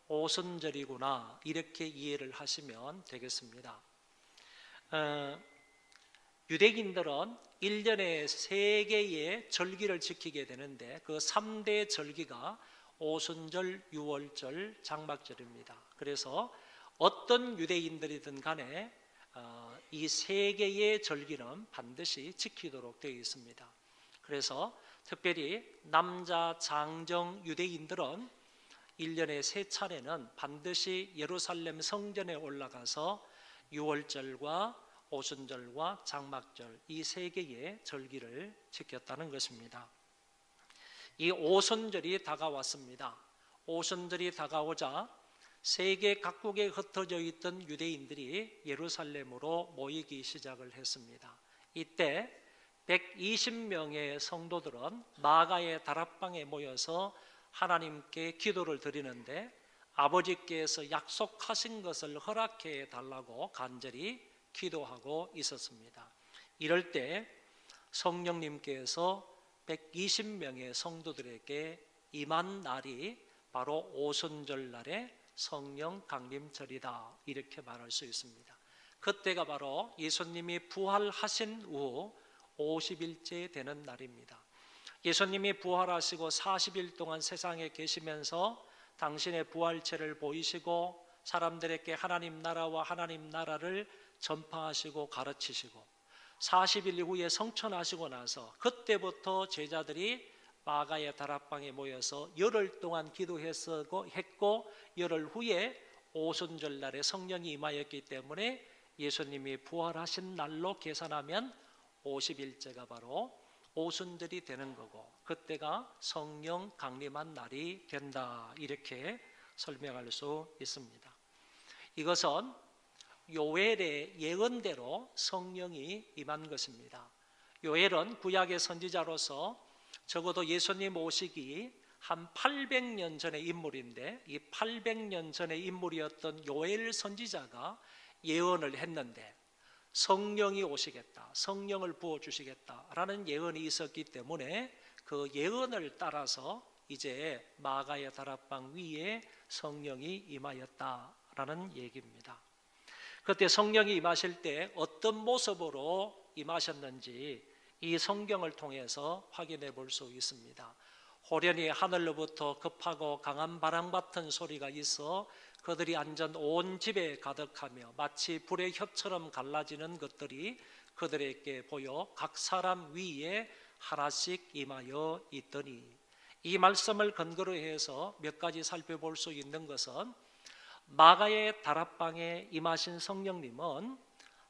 오순절이구나, 이렇게 이해를 하시면 되겠습니다. 유대인들은 1년에 3개의 절기를 지키게 되는데, 그 3대 절기가 오순절, 유월절, 장막절입니다. 그래서 어떤 유대인들이든 간에 이 3개의 절기는 반드시 지키도록 되어 있습니다. 그래서 특별히 남자 장정 유대인들은 1년에 3차례는 반드시 예루살렘 성전에 올라가서 유월절과 오순절과 장막절, 이 3개의 절기를 지켰다는 것입니다. 이 오순절이 다가왔습니다. 오순절이 다가오자 세계 각국에 흩어져 있던 유대인들이 예루살렘으로 모이기 시작을 했습니다. 이때 120명의 성도들은 마가의 다락방에 모여서 하나님께 기도를 드리는데, 아버지께서 약속하신 것을 허락해 달라고 간절히 기도하고 있었습니다. 이럴 때 성령님께서 120명의 성도들에게 임한 날이 바로 오순절 날에 성령 강림절이다, 이렇게 말할 수 있습니다. 그때가 바로 예수님이 부활하신 후 50일째 되는 날입니다. 예수님이 부활하시고 40일 동안 세상에 계시면서 당신의 부활체를 보이시고 사람들에게 하나님 나라와 하나님 나라를 전파하시고 가르치시고, 40일 이후에 성천하시고 나서 그때부터 제자들이 마가의 다락방에 모여서 열흘 동안 기도했고, 열흘 후에 오순절 날에 성령이 임하였기 때문에 예수님이 부활하신 날로 계산하면 50일째가 바로 오순절이 되는 거고, 그때가 성령 강림한 날이 된다, 이렇게 설명할 수 있습니다. 이것은 요엘의 예언대로 성령이 임한 것입니다. 요엘은 구약의 선지자로서 적어도 예수님 오시기 한 800년 전의 인물인데, 이 800년 전의 인물이었던 요엘 선지자가 예언을 했는데 성령이 오시겠다, 성령을 부어주시겠다라는 예언이 있었기 때문에 그 예언을 따라서 이제 마가의 다락방 위에 성령이 임하였다라는 얘기입니다. 그때 성령이 임하실 때 어떤 모습으로 임하셨는지 이 성경을 통해서 확인해 볼 수 있습니다. 호련히 하늘로부터 급하고 강한 바람 같은 소리가 있어 그들이 앉은 온 집에 가득하며 마치 불의 혀처럼 갈라지는 것들이 그들에게 보여 각 사람 위에 하나씩 임하여 있더니, 이 말씀을 근거로 해서 몇 가지 살펴볼 수 있는 것은 마가의 다락방에 임하신 성령님은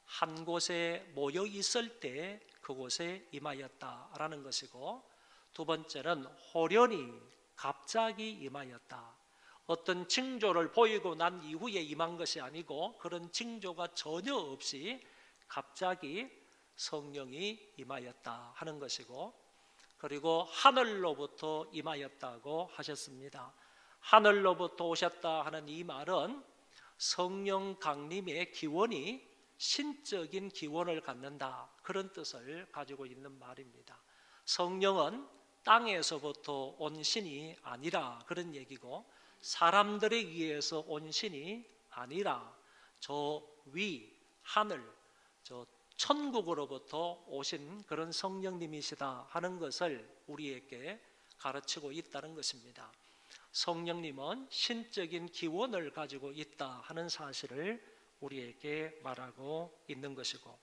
한 곳에 모여 있을 때 그곳에 임하였다라는 것이고, 두 번째는 호련히 갑자기 임하였다. 어떤 징조를 보이고 난 이후에 임한 것이 아니고 그런 징조가 전혀 없이 갑자기 성령이 임하였다 하는 것이고, 그리고 하늘로부터 임하였다고 하셨습니다. 하늘로부터 오셨다 하는 이 말은 성령 강림의 기원이 신적인 기원을 갖는다, 그런 뜻을 가지고 있는 말입니다. 성령은 땅에서부터 온 신이 아니라 그런 얘기고, 사람들에 의해서 온 신이 아니라 저 위 하늘, 저 천국으로부터 오신 그런 성령님이시다 하는 것을 우리에게 가르치고 있다는 것입니다. 성령님은 신적인 기원을 가지고 있다 하는 사실을 우리에게 말하고 있는 것이고,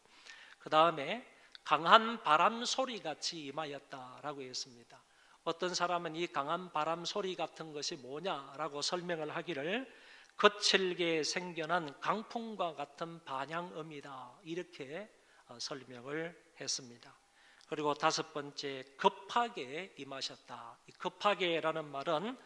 그 다음에 강한 바람 소리 같이 임하였다라고 했습니다. 어떤 사람은 이 강한 바람 소리 같은 것이 뭐냐라고 설명을 하기를 거칠게 생겨난 강풍과 같은 반향음이다, 이렇게 설명을 했습니다. 그리고 다섯 번째, 급하게 임하셨다. 이 급하게라는 말은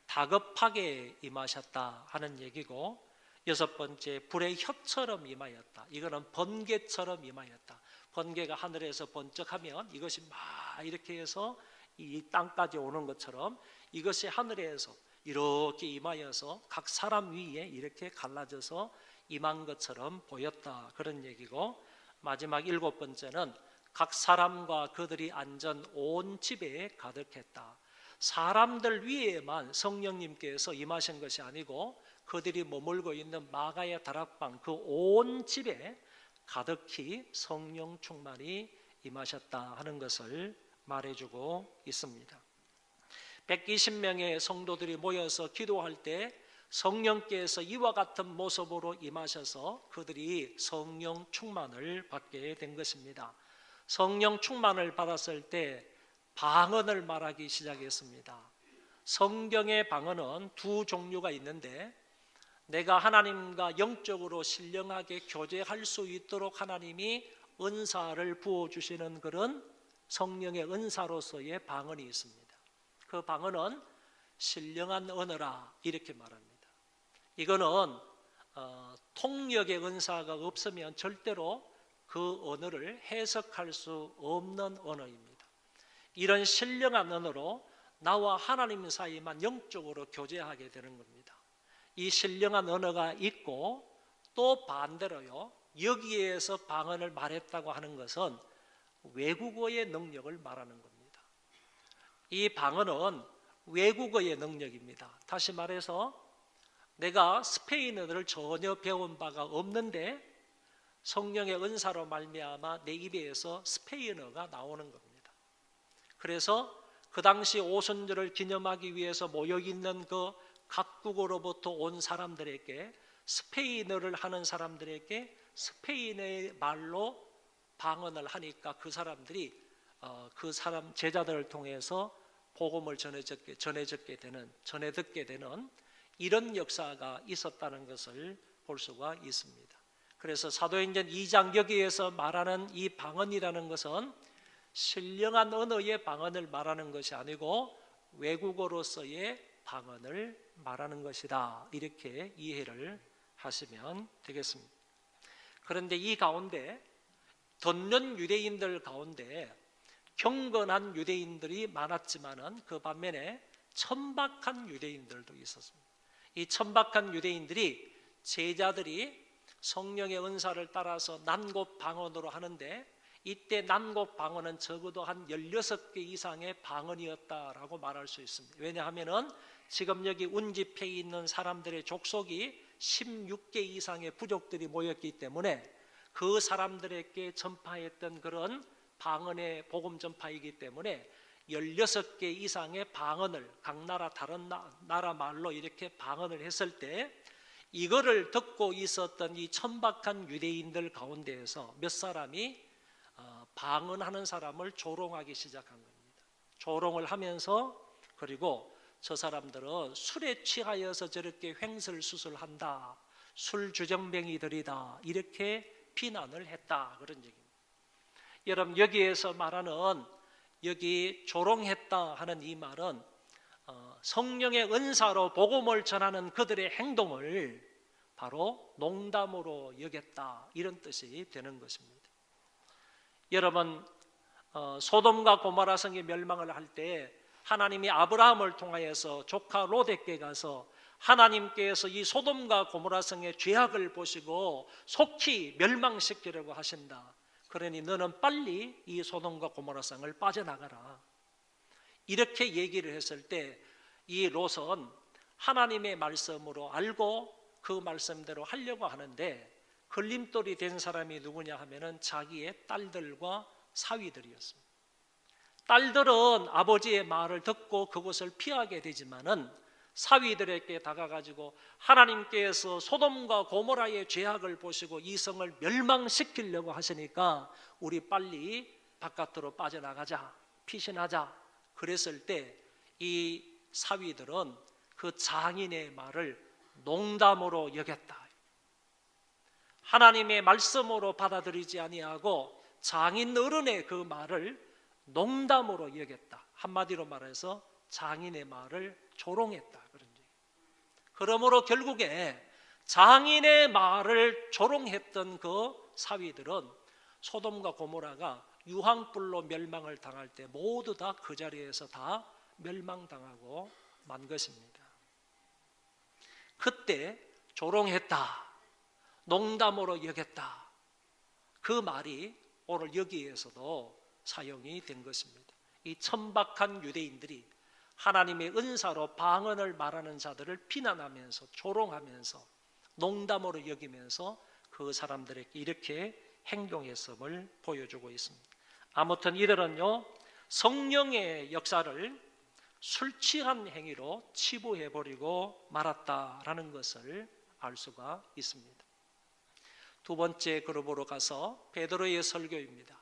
다급하게 임하셨다 하는 얘기고, 여섯 번째, 불의 혀처럼 임하였다. 이거는 번개처럼 임하였다. 번개가 하늘에서 번쩍하면 이것이 막 이렇게 해서 이 땅까지 오는 것처럼 이것이 하늘에서 이렇게 임하여서 각 사람 위에 이렇게 갈라져서 임한 것처럼 보였다, 그런 얘기고, 마지막 일곱 번째는 각 사람과 그들이 앉은 온 집에 가득했다. 사람들 위에만 성령님께서 임하신 것이 아니고 그들이 머물고 있는 마가의 다락방 그 온 집에 가득히 성령 충만이 임하셨다 하는 것을 말해주고 있습니다. 120명의 성도들이 모여서 기도할 때 성령께서 이와 같은 모습으로 임하셔서 그들이 성령 충만을 받게 된 것입니다. 성령 충만을 받았을 때 방언을 말하기 시작했습니다. 성경의 방언은 두 종류가 있는데, 내가 하나님과 영적으로 신령하게 교제할 수 있도록 하나님이 은사를 부어주시는 그런 성령의 은사로서의 방언이 있습니다. 그 방언은 신령한 언어라, 이렇게 말합니다. 이거는 통역의 은사가 없으면 절대로 그 언어를 해석할 수 없는 언어입니다. 이런 신령한 언어로 나와 하나님 사이만 영적으로 교제하게 되는 겁니다. 이 신령한 언어가 있고, 또 반대로요, 여기에서 방언을 말했다고 하는 것은 외국어의 능력을 말하는 겁니다. 이 방언은 외국어의 능력입니다. 다시 말해서 내가 스페인어를 전혀 배운 바가 없는데 성령의 은사로 말미암아 내 입에서 스페인어가 나오는 겁니다. 그래서 그 당시 오순절을 기념하기 위해서 모여있는 그 각국으로부터 온 사람들에게, 스페인어를 하는 사람들에게 스페인의 말로 방언을 하니까 그 사람들이 그 사람 제자들을 통해서 복음을 전해 듣게 되는 이런 역사가 있었다는 것을 볼 수가 있습니다. 그래서 사도행전 2장 여기에서 말하는 이 방언이라는 것은 신령한 언어의 방언을 말하는 것이 아니고 외국어로서의 방언을 말하는 것이다, 이렇게 이해를 하시면 되겠습니다. 그런데 이 가운데 덧는 유대인들 가운데 경건한 유대인들이 많았지만은 그 반면에 천박한 유대인들도 있었습니다. 이 천박한 유대인들이 제자들이 성령의 은사를 따라서 난곡 방언으로 하는데 이때 난곡 방언은 적어도 한 16개 이상의 방언이었다라고 말할 수 있습니다. 왜냐하면은 지금 여기 운집회에 있는 사람들의 족속이 16개 이상의 부족들이 모였기 때문에 그 사람들에게 전파했던 그런 방언의 복음 전파이기 때문에 16개 이상의 방언을 각 나라 다른 나라 말로 이렇게 방언을 했을 때 이거를 듣고 있었던 이 천박한 유대인들 가운데에서 몇 사람이 방언하는 사람을 조롱하기 시작한 겁니다. 조롱을 하면서 그리고 저 사람들은 술에 취하여서 저렇게 횡설수설한다, 술주정뱅이들이다 이렇게 비난을 했다 그런 얘기입니다. 여러분 여기에서 말하는 여기 조롱했다 하는 이 말은 성령의 은사로 복음을 전하는 그들의 행동을 바로 농담으로 여겼다 이런 뜻이 되는 것입니다. 여러분 소돔과 고모라 성이 멸망을 할 때 하나님이 아브라함을 통하여서 조카 롯에게 가서 하나님께서 이 소돔과 고모라 성의 죄악을 보시고 속히 멸망시키려고 하신다. 그러니 너는 빨리 이 소돔과 고모라 성을 빠져나가라. 이렇게 얘기를 했을 때 이 롯은 하나님의 말씀으로 알고 그 말씀대로 하려고 하는데 걸림돌이 된 사람이 누구냐 하면은 자기의 딸들과 사위들이었습니다. 딸들은 아버지의 말을 듣고 그곳을 피하게 되지만은 사위들에게 다가가지고 하나님께서 소돔과 고모라의 죄악을 보시고 이 성을 멸망시키려고 하시니까 우리 빨리 바깥으로 빠져나가자, 피신하자. 그랬을 때 이 사위들은 그 장인의 말을 농담으로 여겼다. 하나님의 말씀으로 받아들이지 아니하고 장인 어른의 그 말을 농담으로 여겼다. 한마디로 말해서 장인의 말을 조롱했다. 그런 얘기. 그러므로 결국에 장인의 말을 조롱했던 그 사위들은 소돔과 고모라가 유황불로 멸망을 당할 때 모두 다 그 자리에서 다 멸망당하고 만 것입니다. 그때 조롱했다, 농담으로 여겼다, 그 말이 오늘 여기에서도 사용이 된 것입니다. 이 천박한 유대인들이 하나님의 은사로 방언을 말하는 자들을 비난하면서 조롱하면서 농담으로 여기면서 그 사람들에게 이렇게 행동했음을 보여주고 있습니다. 아무튼 이들은요 성령의 역사를 술 취한 행위로 치부해버리고 말았다라는 것을 알 수가 있습니다. 두 번째 그룹으로 가서 베드로의 설교입니다.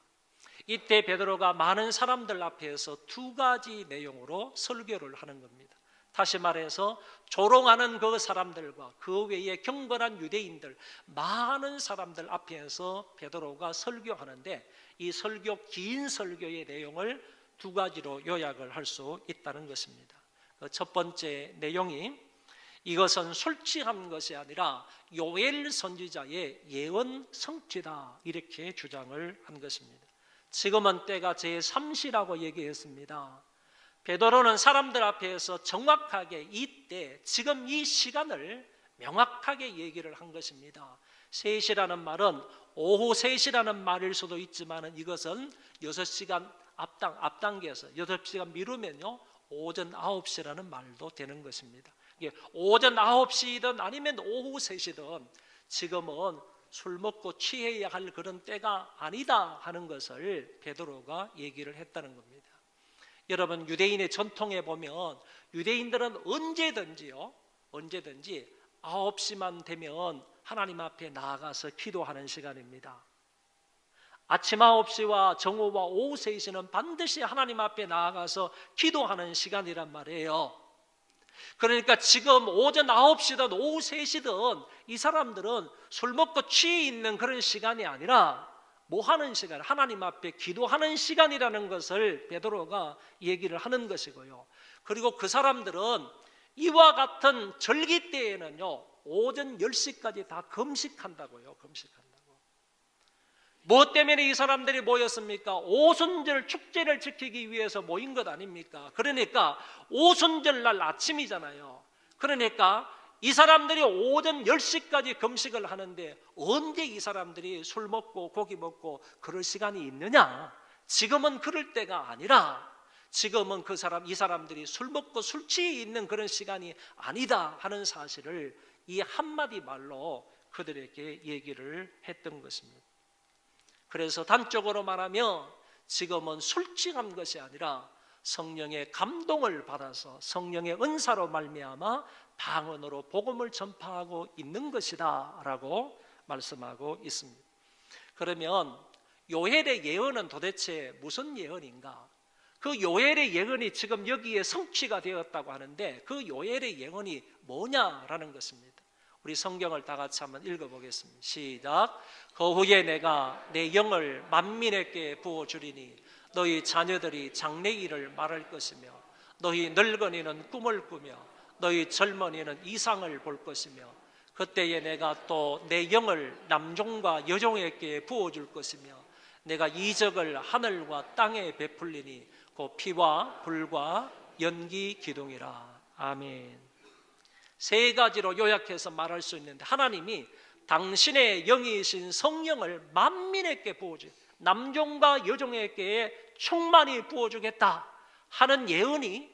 이때 베드로가 많은 사람들 앞에서 두 가지 내용으로 설교를 하는 겁니다. 다시 말해서 조롱하는 그 사람들과 그 외에 경건한 유대인들 많은 사람들 앞에서 베드로가 설교하는데 이 설교 긴 설교의 내용을 두 가지로 요약을 할 수 있다는 것입니다. 첫 번째 내용이 이것은 술 취한 것이 아니라 요엘 선지자의 예언 성취다 이렇게 주장을 한 것입니다. 지금은 때가 제3시라고 얘기했습니다. 베드로는 사람들 앞에서 정확하게 이때 지금 이 시간을 명확하게 얘기를 한 것입니다. 3시라는 말은 오후 3시라는 말일 수도 있지만 이것은 6시간 앞당겨서 6시간 미루면요 오전 9시라는 말도 되는 것입니다. 오전 9시든 아니면 오후 3시든 지금은 술 먹고 취해야 할 그런 때가 아니다 하는 것을 베드로가 얘기를 했다는 겁니다. 여러분 유대인의 전통에 보면 유대인들은 언제든지 9시만 되면 하나님 앞에 나아가서 기도하는 시간입니다. 아침 9시와 정오와 오후 3시는 반드시 하나님 앞에 나아가서 기도하는 시간이란 말이에요. 그러니까 지금 오전 9시든 오후 3시든 이 사람들은 술 먹고 취해 있는 그런 시간이 아니라 뭐 하는 시간? 하나님 앞에 기도하는 시간이라는 것을 베드로가 얘기를 하는 것이고요. 그리고 그 사람들은 이와 같은 절기 때에는요, 오전 10시까지 다 금식한다고요. 금식한다고. 무엇 때문에 이 사람들이 모였습니까? 오순절 축제를 지키기 위해서 모인 것 아닙니까? 그러니까 오순절 날 아침이잖아요. 그러니까 이 사람들이 오전 10시까지 금식을 하는데 언제 이 사람들이 술 먹고 고기 먹고 그럴 시간이 있느냐? 지금은 그럴 때가 아니라 지금은 이 사람들이 술 먹고 술 취해 있는 그런 시간이 아니다 하는 사실을 이 한마디 말로 그들에게 얘기를 했던 것입니다. 그래서 단적으로 말하면 지금은 술 취한 것이 아니라 성령의 감동을 받아서 성령의 은사로 말미암아 방언으로 복음을 전파하고 있는 것이다 라고 말씀하고 있습니다. 그러면 요엘의 예언은 도대체 무슨 예언인가? 그 요엘의 예언이 지금 여기에 성취가 되었다고 하는데 그 요엘의 예언이 뭐냐라는 것입니다. 우리 성경을 다 같이 한번 읽어보겠습니다. 시작. 그 후에 내가 내 영을 만민에게 부어주리니 너희 자녀들이 장래일을 말할 것이며 너희 늙은이는 꿈을 꾸며 너희 젊은이는 이상을 볼 것이며 그때에 내가 또 내 영을 남종과 여종에게 부어줄 것이며 내가 이적을 하늘과 땅에 베풀리니 그 피와 불과 연기 기둥이라. 아멘. 세 가지로 요약해서 말할 수 있는데 하나님이 당신의 영이신 성령을 만민에게 부어주, 남종과 여종에게 충만히 부어주겠다 하는 예언이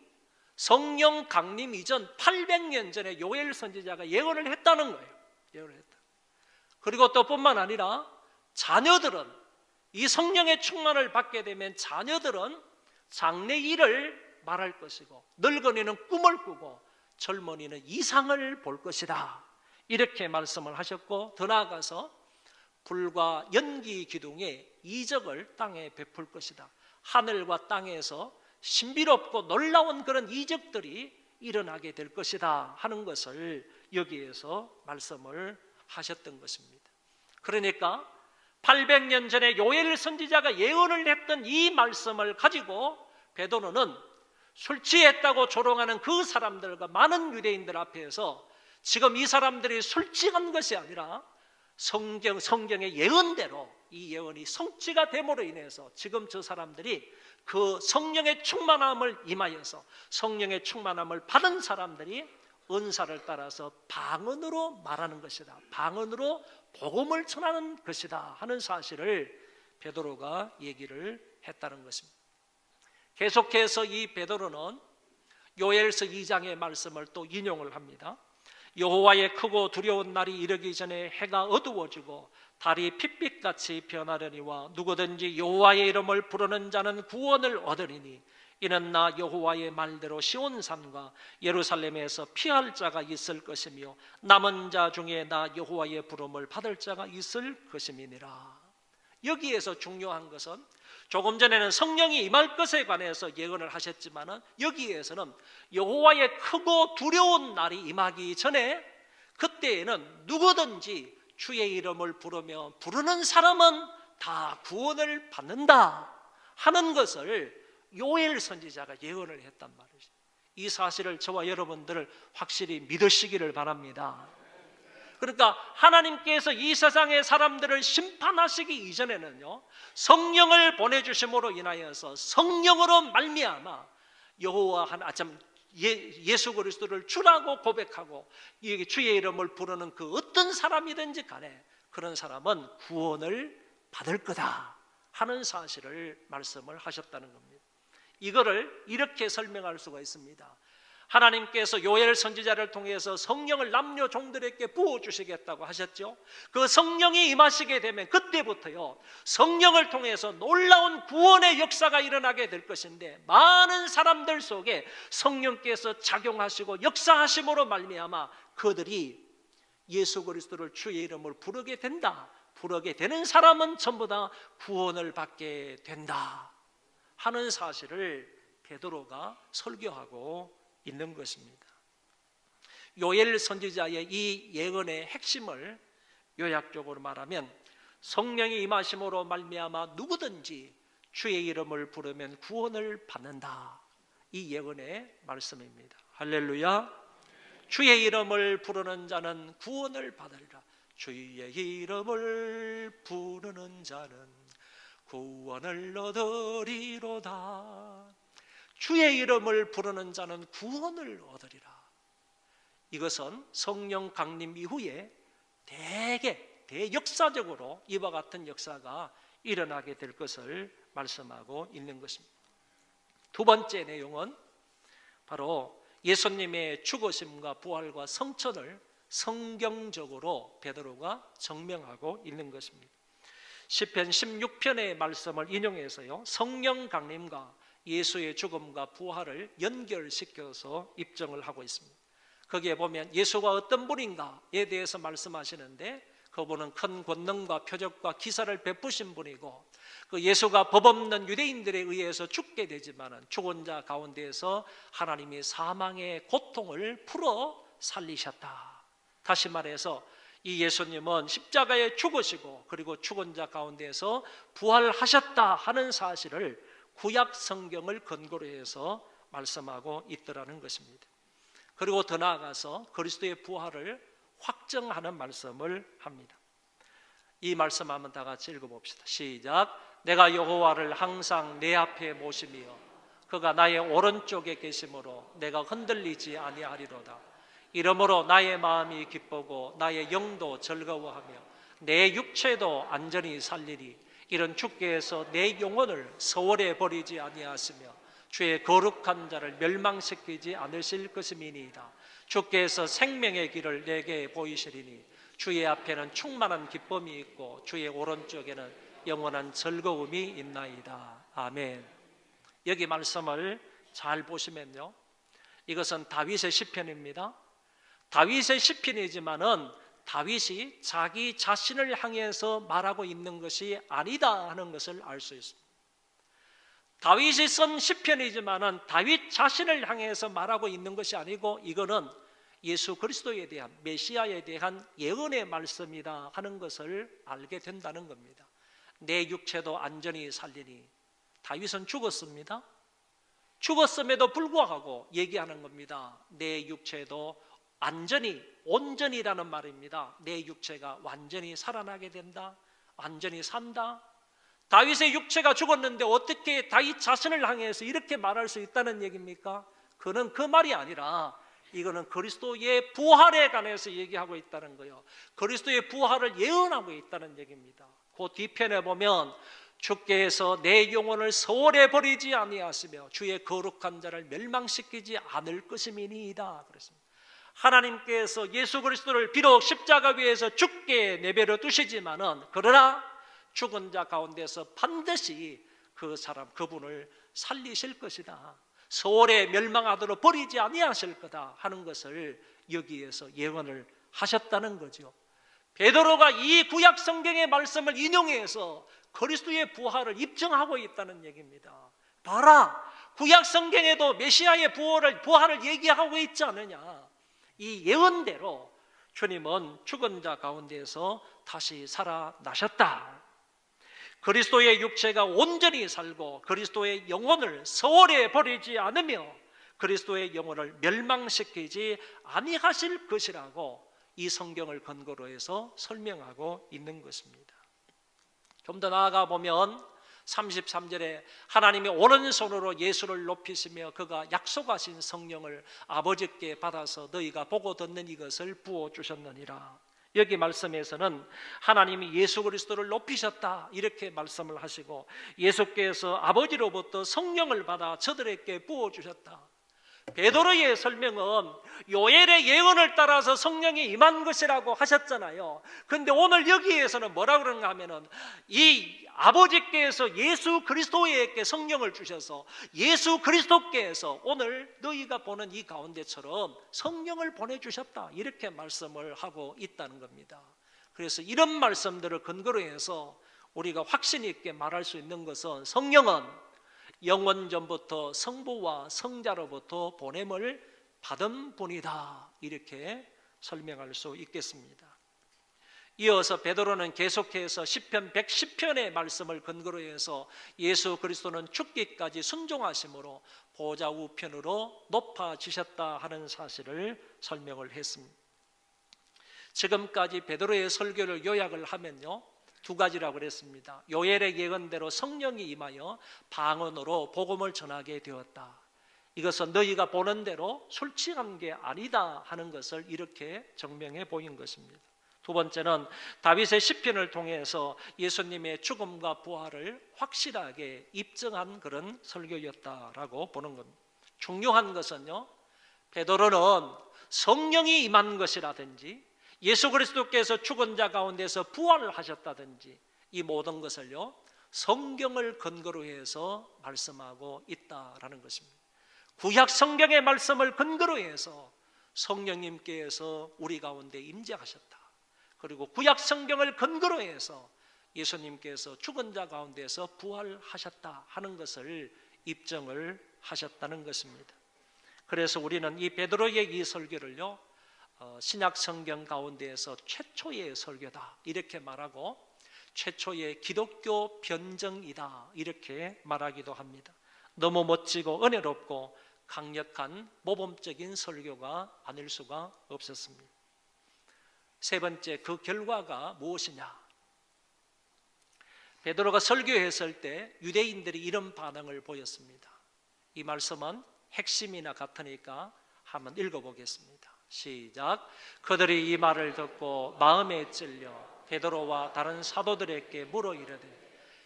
성령 강림 이전 800년 전에 요엘 선지자가 예언을 했다는 거예요. 예언을 했다. 그리고 또 뿐만 아니라 자녀들은 이 성령의 충만을 받게 되면 자녀들은 장래일을 말할 것이고 늙은이는 꿈을 꾸고 젊은이는 이상을 볼 것이다. 이렇게 말씀을 하셨고 더 나아가서 불과 연기 기둥에 이적을 땅에 베풀 것이다. 하늘과 땅에서 신비롭고 놀라운 그런 이적들이 일어나게 될 것이다 하는 것을 여기에서 말씀을 하셨던 것입니다. 그러니까 800년 전에 요엘 선지자가 예언을 했던 이 말씀을 가지고 베드로는 술 취했다고 조롱하는 그 사람들과 많은 유대인들 앞에서 지금 이 사람들이 술 취한 것이 아니라 성경의 예언대로 이 예언이 성취가 됨으로 인해서 지금 저 사람들이 그 성령의 충만함을 임하여서 성령의 충만함을 받은 사람들이 은사를 따라서 방언으로 말하는 것이다. 방언으로 복음을 전하는 것이다 하는 사실을 베드로가 얘기를 했다는 것입니다. 계속해서 이 베드로는 요엘서 2장의 말씀을 또 인용을 합니다. 여호와의 크고 두려운 날이 이르기 전에 해가 어두워지고 달이 핏빛같이 변하려니와 누구든지 여호와의 이름을 부르는 자는 구원을 얻으리니 이는 나 여호와의 말대로 시온산과 예루살렘에서 피할 자가 있을 것이며 남은 자 중에 나 여호와의 부름을 받을 자가 있을 것임이니라. 여기에서 중요한 것은 조금 전에는 성령이 임할 것에 관해서 예언을 하셨지만은 여기에서는 여호와의 크고 두려운 날이 임하기 전에 그때에는 누구든지 주의 이름을 부르며 부르는 사람은 다 구원을 받는다 하는 것을 요엘 선지자가 예언을 했단 말이죠. 이 사실을 저와 여러분들을 확실히 믿으시기를 바랍니다. 그러니까 하나님께서 이 세상의 사람들을 심판하시기 이전에는요 성령을 보내주심으로 인하여서 성령으로 말미암아 여호와 예수 그리스도를 주라고 고백하고 주의 이름을 부르는 그 어떤 사람이든지 간에 그런 사람은 구원을 받을 거다 하는 사실을 말씀을 하셨다는 겁니다. 이거를 이렇게 설명할 수가 있습니다. 하나님께서 요엘 선지자를 통해서 성령을 남녀 종들에게 부어주시겠다고 하셨죠. 그 성령이 임하시게 되면 그때부터요 성령을 통해서 놀라운 구원의 역사가 일어나게 될 것인데 많은 사람들 속에 성령께서 작용하시고 역사하심으로 말미암아 그들이 예수 그리스도를 주의 이름을 부르게 된다. 부르게 되는 사람은 전부 다 구원을 받게 된다 하는 사실을 베드로가 설교하고 있는 것입니다. 요엘 선지자의 이 예언의 핵심을 요약적으로 말하면 성령이 임하심으로 말미암아 누구든지 주의 이름을 부르면 구원을 받는다. 이 예언의 말씀입니다. 할렐루야. 주의 이름을 부르는 자는 구원을 받으리라. 주의 이름을 부르는 자는 구원을 얻으리로다. 주의 이름을 부르는 자는 구원을 얻으리라. 이것은 성령 강림 이후에 대역사적으로 이와 같은 역사가 일어나게 될 것을 말씀하고 있는 것입니다. 두 번째 내용은 바로 예수님의 죽으심과 부활과 성천을 성경적으로 베드로가 증명하고 있는 것입니다. 시편 16편의 말씀을 인용해서요, 성령 강림과 예수의 죽음과 부활을 연결시켜서 입증을 하고 있습니다. 거기에 보면 예수가 어떤 분인가에 대해서 말씀하시는데, 그분은 큰 권능과 표적과 기사를 베푸신 분이고, 그 예수가 법 없는 유대인들에 의해서 죽게 되지만 죽은 자 가운데에서 하나님이 사망의 고통을 풀어 살리셨다. 다시 말해서 이 예수님은 십자가에 죽으시고 그리고 죽은 자 가운데에서 부활하셨다 하는 사실을 구약 성경을 근거로 해서 말씀하고 있더라는 것입니다. 그리고 더 나아가서 그리스도의 부활을 확정하는 말씀을 합니다. 이 말씀 한번 다 같이 읽어봅시다. 시작. 내가 여호와를 항상 내 앞에 모시며 그가 나의 오른쪽에 계심으로 내가 흔들리지 아니하리로다. 이러므로 나의 마음이 기쁘고 나의 영도 즐거워하며 내 육체도 안전히 살리리. 이런 주께서 내 영혼을 서월에 버리지 아니하시며 주의 거룩한 자를 멸망시키지 않으실 것임이니이다. 주께서 생명의 길을 내게 보이시리니 주의 앞에는 충만한 기쁨이 있고 주의 오른쪽에는 영원한 즐거움이 있나이다. 아멘. 여기 말씀을 잘 보시면요, 이것은 다윗의 시편입니다. 다윗의 시편이지만은 다윗이 자기 자신을 향해서 말하고 있는 것이 아니다 하는 것을 알 수 있습니다. 다윗이 쓴 시편이지만은 다윗 자신을 향해서 말하고 있는 것이 아니고, 이거는 예수 그리스도에 대한, 메시아에 대한 예언의 말씀이다 하는 것을 알게 된다는 겁니다. 내 육체도 안전히 살리니. 다윗은 죽었습니다. 죽었음에도 불구하고 얘기하는 겁니다. 내 육체도 안전히, 온전이라는 말입니다. 내 육체가 완전히 살아나게 된다, 완전히 산다. 다윗의 육체가 죽었는데 어떻게 다윗 자신을 향해서 이렇게 말할 수 있다는 얘기입니까? 그는 그 말이 아니라 이거는 그리스도의 부활에 관해서 얘기하고 있다는 거예요. 그리스도의 부활을 예언하고 있다는 얘기입니다. 그 뒤편에 보면 주께서 내 영혼을 서울에 버리지 아니하시며 주의 거룩한 자를 멸망시키지 않을 것임이니이다 그랬습니다. 하나님께서 예수 그리스도를 비록 십자가 위에서 죽게 내버려 두시지만은, 그러나 죽은 자 가운데서 반드시 그 사람, 그분을 살리실 것이다, 서울에 멸망하도록 버리지 아니하실 거다 하는 것을 여기에서 예언을 하셨다는 거죠. 베드로가 이 구약 성경의 말씀을 인용해서 그리스도의 부활을 입증하고 있다는 얘기입니다. 봐라, 구약 성경에도 메시아의 부활을 얘기하고 있지 않느냐. 이 예언대로 주님은 죽은 자 가운데서 다시 살아나셨다. 그리스도의 육체가 온전히 살고 그리스도의 영혼을 서울에 버리지 않으며 그리스도의 영혼을 멸망시키지 아니하실 것이라고 이 성경을 근거로 해서 설명하고 있는 것입니다. 좀 더 나아가 보면 33절에 하나님이 오른손으로 예수를 높이시며 그가 약속하신 성령을 아버지께 받아서 너희가 보고 듣는 이것을 부어주셨느니라. 여기 말씀에서는 하나님이 예수 그리스도를 높이셨다 이렇게 말씀을 하시고, 예수께서 아버지로부터 성령을 받아 저들에게 부어주셨다. 베드로의 설명은 요엘의 예언을 따라서 성령이 임한 것이라고 하셨잖아요. 그런데 오늘 여기에서는 뭐라고 그러는가 하면은, 이 아버지께서 예수 그리스도에게 성령을 주셔서 예수 그리스도께서 오늘 너희가 보는 이 가운데처럼 성령을 보내주셨다 이렇게 말씀을 하고 있다는 겁니다. 그래서 이런 말씀들을 근거로 해서 우리가 확신 있게 말할 수 있는 것은, 성령은 영원전부터 성부와 성자로부터 보냄을 받은 분이다 이렇게 설명할 수 있겠습니다. 이어서 베드로는 계속해서 시편 110편의 말씀을 근거로 해서 예수 그리스도는 죽기까지 순종하심으로 보좌 우편으로 높아지셨다 하는 사실을 설명을 했습니다. 지금까지 베드로의 설교를 요약을 하면요, 두 가지라고 그랬습니다. 요엘의 예언대로 성령이 임하여 방언으로 복음을 전하게 되었다. 이것은 너희가 보는 대로 술 취한 게 아니다 하는 것을 이렇게 증명해 보인 것입니다. 두 번째는 다윗의 시편을 통해서 예수님의 죽음과 부활을 확실하게 입증한 그런 설교였다라고 보는 겁니다. 중요한 것은요, 베드로는 성령이 임한 것이라든지 예수 그리스도께서 죽은 자 가운데서 부활을 하셨다든지 이 모든 것을요, 성경을 근거로 해서 말씀하고 있다라는 것입니다. 구약 성경의 말씀을 근거로 해서 성령님께서 우리 가운데 임재하셨다. 그리고 구약 성경을 근거로 해서 예수님께서 죽은 자 가운데서 부활하셨다 하는 것을 입증을 하셨다는 것입니다. 그래서 우리는 이 베드로의 이 설교를요, 신약 성경 가운데에서 최초의 설교다 이렇게 말하고 최초의 기독교 변증이다 이렇게 말하기도 합니다. 너무 멋지고 은혜롭고 강력한 모범적인 설교가 아닐 수가 없었습니다. 세 번째, 그 결과가 무엇이냐? 베드로가 설교했을 때 유대인들이 이런 반응을 보였습니다. 이 말씀은 핵심이나 같으니까 한번 읽어보겠습니다. 시작. 그들이 이 말을 듣고 마음에 찔려 베드로와 다른 사도들에게 물어 이르되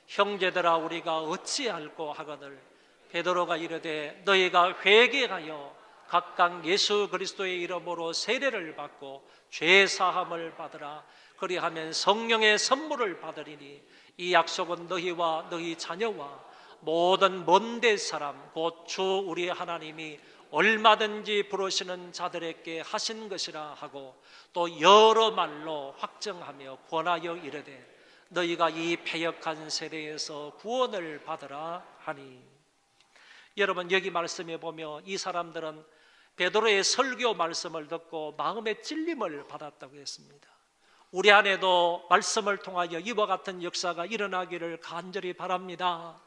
형제들아 우리가 어찌할꼬 하거늘 베드로가 이르되 너희가 회개하여 각각 예수 그리스도의 이름으로 세례를 받고 죄 사함을 받으라. 그리하면 성령의 선물을 받으리니 이 약속은 너희와 너희 자녀와 모든 먼데 사람 곧 주 우리 하나님이 얼마든지 부르시는 자들에게 하신 것이라 하고 또 여러 말로 확정하며 권하여 이르되 너희가 이 패역한 세대에서 구원을 받으라 하니. 여러분, 여기 말씀에 보면 이 사람들은 베드로의 설교 말씀을 듣고 마음의 찔림을 받았다고 했습니다. 우리 안에도 말씀을 통하여 이와 같은 역사가 일어나기를 간절히 바랍니다.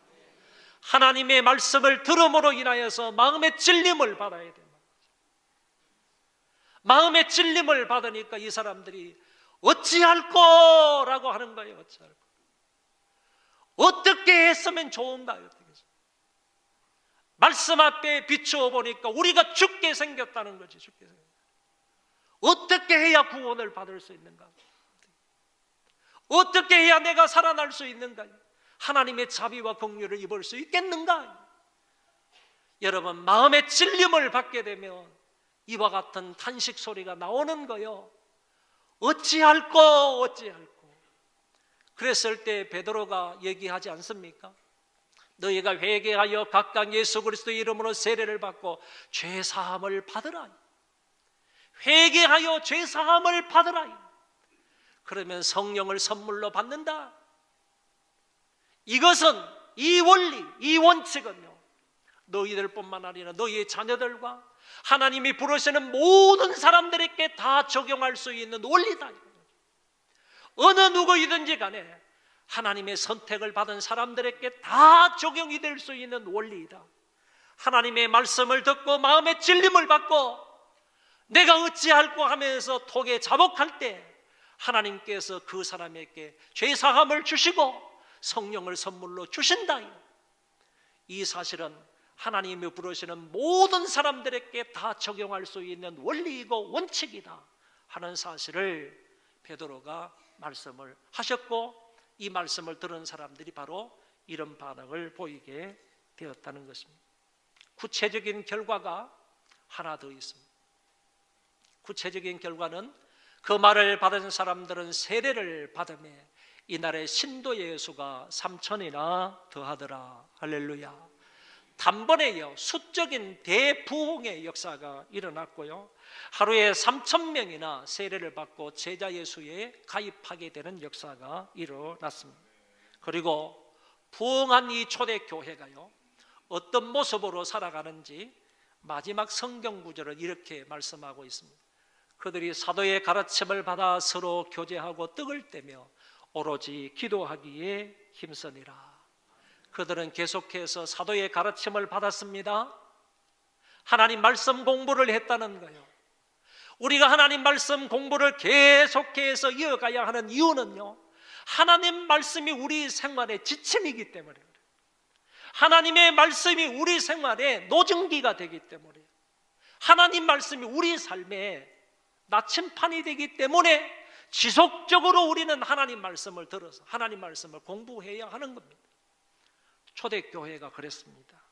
하나님의 말씀을 들음으로 인하여서 마음의 찔림을 받아야 됩니다. 마음의 찔림을 받으니까 이 사람들이 어찌할꼬라고 하는 거예요. 어찌할꼬. 어떻게 했으면 좋은가? 말씀 앞에 비추어 보니까 우리가 죽게 생겼다는 거지. 죽게 생겼다. 어떻게 해야 구원을 받을 수 있는가? 어떻게 해야 내가 살아날 수 있는가? 하나님의 자비와 긍휼을 입을 수 있겠는가? 여러분, 마음의 찔림을 받게 되면 이와 같은 탄식 소리가 나오는 거요. 어찌할꼬 어찌할꼬. 그랬을 때 베드로가 얘기하지 않습니까? 너희가 회개하여 각각 예수 그리스도의 이름으로 세례를 받고 죄 사함을 받으라. 회개하여 죄 사함을 받으라. 그러면 성령을 선물로 받는다. 이것은 이 원리, 이 원칙은요, 너희들뿐만 아니라 너희의 자녀들과 하나님이 부르시는 모든 사람들에게 다 적용할 수 있는 원리다. 어느 누구이든지 간에 하나님의 선택을 받은 사람들에게 다 적용이 될 수 있는 원리이다. 하나님의 말씀을 듣고 마음의 찔림을 받고 내가 어찌할꼬 하면서 톡에 자복할 때 하나님께서 그 사람에게 죄사함을 주시고 성령을 선물로 주신다. 이 사실은 하나님이 부르시는 모든 사람들에게 다 적용할 수 있는 원리이고 원칙이다 하는 사실을 베드로가 말씀을 하셨고, 이 말씀을 들은 사람들이 바로 이런 반응을 보이게 되었다는 것입니다. 구체적인 결과가 하나 더 있습니다. 구체적인 결과는 그 말을 받은 사람들은 세례를 받으며 이날의 신도의 수가 3,000이나 더하더라. 할렐루야. 단번에요, 수적인 대부흥의 역사가 일어났고요, 하루에 3,000명이나 세례를 받고 제자 예수에 가입하게 되는 역사가 일어났습니다. 그리고 부흥한 이 초대교회가요, 어떤 모습으로 살아가는지 마지막 성경 구절을 이렇게 말씀하고 있습니다. 그들이 사도의 가르침을 받아 서로 교제하고 떡을 떼며 오로지 기도하기에 힘쓰니라. 그들은 계속해서 사도의 가르침을 받았습니다. 하나님 말씀 공부를 했다는 거예요. 우리가 하나님 말씀 공부를 계속해서 이어가야 하는 이유는요, 하나님 말씀이 우리 생활의 지침이기 때문에 그래요. 하나님의 말씀이 우리 생활의 노증기가 되기 때문에, 하나님 말씀이 우리 삶의 나침판이 되기 때문에 지속적으로 우리는 하나님 말씀을 들어서 하나님 말씀을 공부해야 하는 겁니다. 초대교회가 그랬습니다.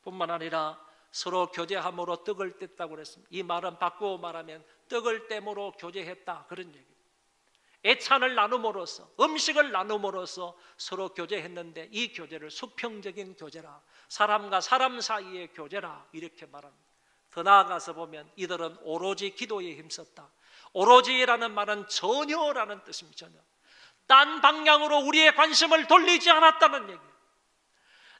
뿐만 아니라 서로 교제함으로 떡을 뗐다고 그랬습니다. 이 말은 바꾸어 말하면 떡을 땜으로 교제했다, 그런 얘기입니다. 애찬을 나눔으로써, 음식을 나눔으로써 서로 교제했는데 이 교제를 수평적인 교제라, 사람과 사람 사이의 교제라, 이렇게 말합니다. 더 나아가서 보면 이들은 오로지 기도에 힘썼다. 오로지라는 말은 전혀라는 뜻입니다. 전혀. 딴 방향으로 우리의 관심을 돌리지 않았다는 얘기예요.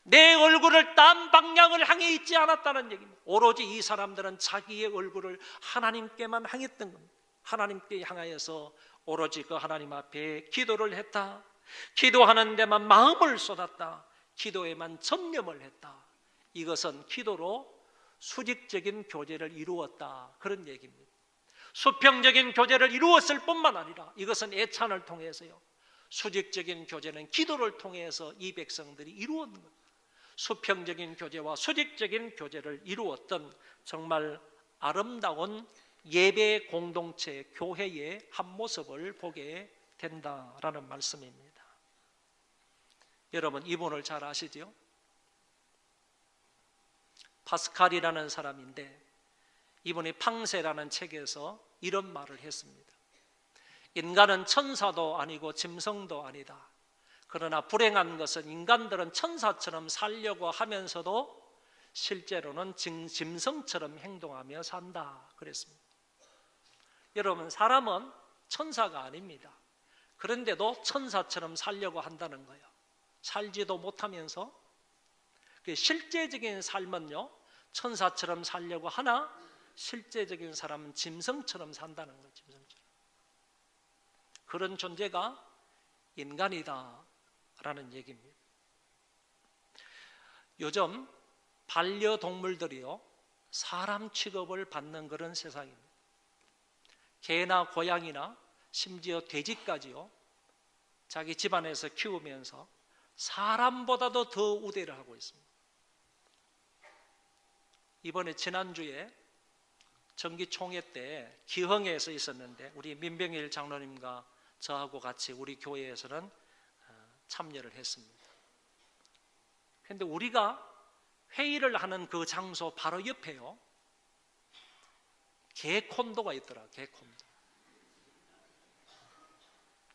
내 얼굴을 딴 방향을 향해 있지 않았다는 얘기입니다. 오로지 이 사람들은 자기의 얼굴을 하나님께만 향했던 겁니다. 하나님께 향하여서 오로지 그 하나님 앞에 기도를 했다. 기도하는 데만 마음을 쏟았다. 기도에만 전념을 했다. 이것은 기도로 수직적인 교제를 이루었다, 그런 얘기입니다. 수평적인 교제를 이루었을 뿐만 아니라 이것은 애찬을 통해서요, 수직적인 교제는 기도를 통해서 이 백성들이 이루었는 겁니다. 수평적인 교제와 수직적인 교제를 이루었던 정말 아름다운 예배 공동체, 교회의 한 모습을 보게 된다라는 말씀입니다. 여러분, 이분을 잘 아시죠? 파스칼이라는 사람인데, 이분이 팡세라는 책에서 이런 말을 했습니다. 인간은 천사도 아니고 짐승도 아니다. 그러나 불행한 것은 인간들은 천사처럼 살려고 하면서도 실제로는 짐승처럼 행동하며 산다, 그랬습니다. 여러분, 사람은 천사가 아닙니다. 그런데도 천사처럼 살려고 한다는 거예요. 살지도 못하면서. 실제적인 삶은요, 천사처럼 살려고 하나 실제적인 사람은 짐승처럼 산다는 거예요. 짐승처럼. 그런 존재가 인간이다라는 얘기입니다. 요즘 반려동물들이요, 사람 취급을 받는 그런 세상입니다. 개나 고양이나 심지어 돼지까지요, 자기 집안에서 키우면서 사람보다도 더 우대를 하고 있습니다. 이번에 지난주에 정기총회 때 기흥에서 있었는데 우리 민병일 장로님과 저하고 같이 우리 교회에서는 참여를 했습니다. 그런데 우리가 회의를 하는 그 장소 바로 옆에요, 개콘도가 있더라.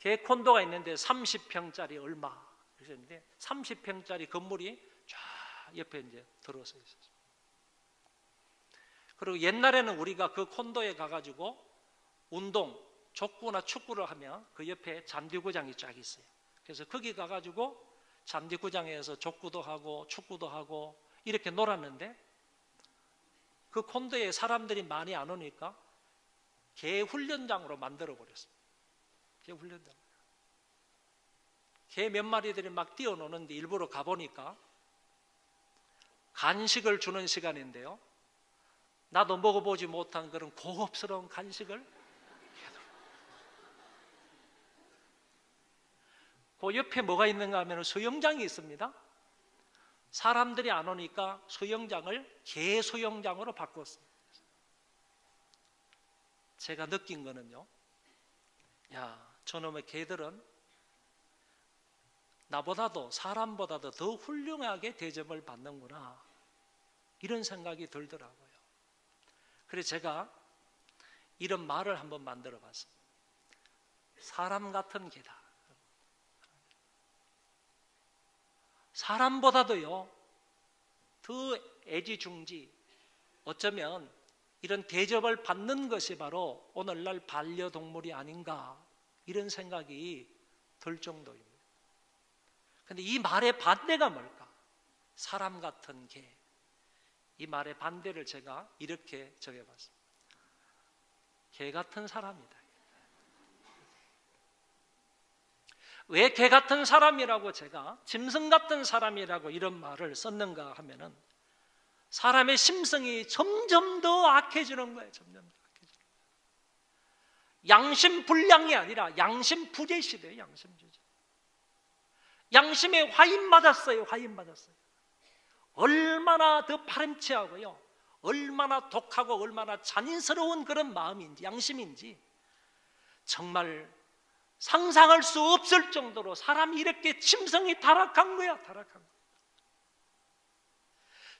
개콘도가 있는데 30평짜리 얼마 그랬는데 30평짜리 건물이 쫙 옆에 이제 들어서 있었어요. 그리고 옛날에는 우리가 그 콘도에 가가지고 운동, 족구나 축구를 하면 그 옆에 잔디구장이 쫙 있어요. 그래서 거기 가가지고 잔디구장에서 족구도 하고 축구도 하고 이렇게 놀았는데, 그 콘도에 사람들이 많이 안 오니까 개 훈련장으로 만들어 버렸습니다. 개 훈련장. 개 몇 마리들이 막 뛰어노는데 일부러 가보니까 간식을 주는 시간인데요, 나도 먹어보지 못한 그런 고급스러운 간식을, 그 옆에 뭐가 있는가 하면 수영장이 있습니다. 사람들이 안 오니까 수영장을 개 수영장으로 바꿨습니다. 제가 느낀 거는요, 야, 저놈의 개들은 나보다도 사람보다도 더 훌륭하게 대접을 받는구나, 이런 생각이 들더라고요. 그래서 제가 이런 말을 한번 만들어 봤습니다. 사람 같은 개다. 사람보다도요 더 애지중지, 어쩌면 이런 대접을 받는 것이 바로 오늘날 반려동물이 아닌가, 이런 생각이 들 정도입니다. 그런데 이 말의 반대가 뭘까? 사람 같은 개. 이 말의 반대를 제가 이렇게 적어봤습니다. 개 같은 사람이다. 왜 개 같은 사람이라고 제가 짐승 같은 사람이라고 이런 말을 썼는가 하면은 사람의 심성이 점점 더 악해지는 거예요. 점점 더 악해지는 거예요. 양심 불량이 아니라 양심 부재 시대예요. 양심 부재. 양심에 화인 맞았어요. 화인 맞았어요. 얼마나 더 파렴치하고요, 얼마나 독하고 얼마나 잔인스러운 그런 마음인지, 양심인지 정말 상상할 수 없을 정도로 사람이 이렇게 심성이 타락한 거야. 타락한 거야.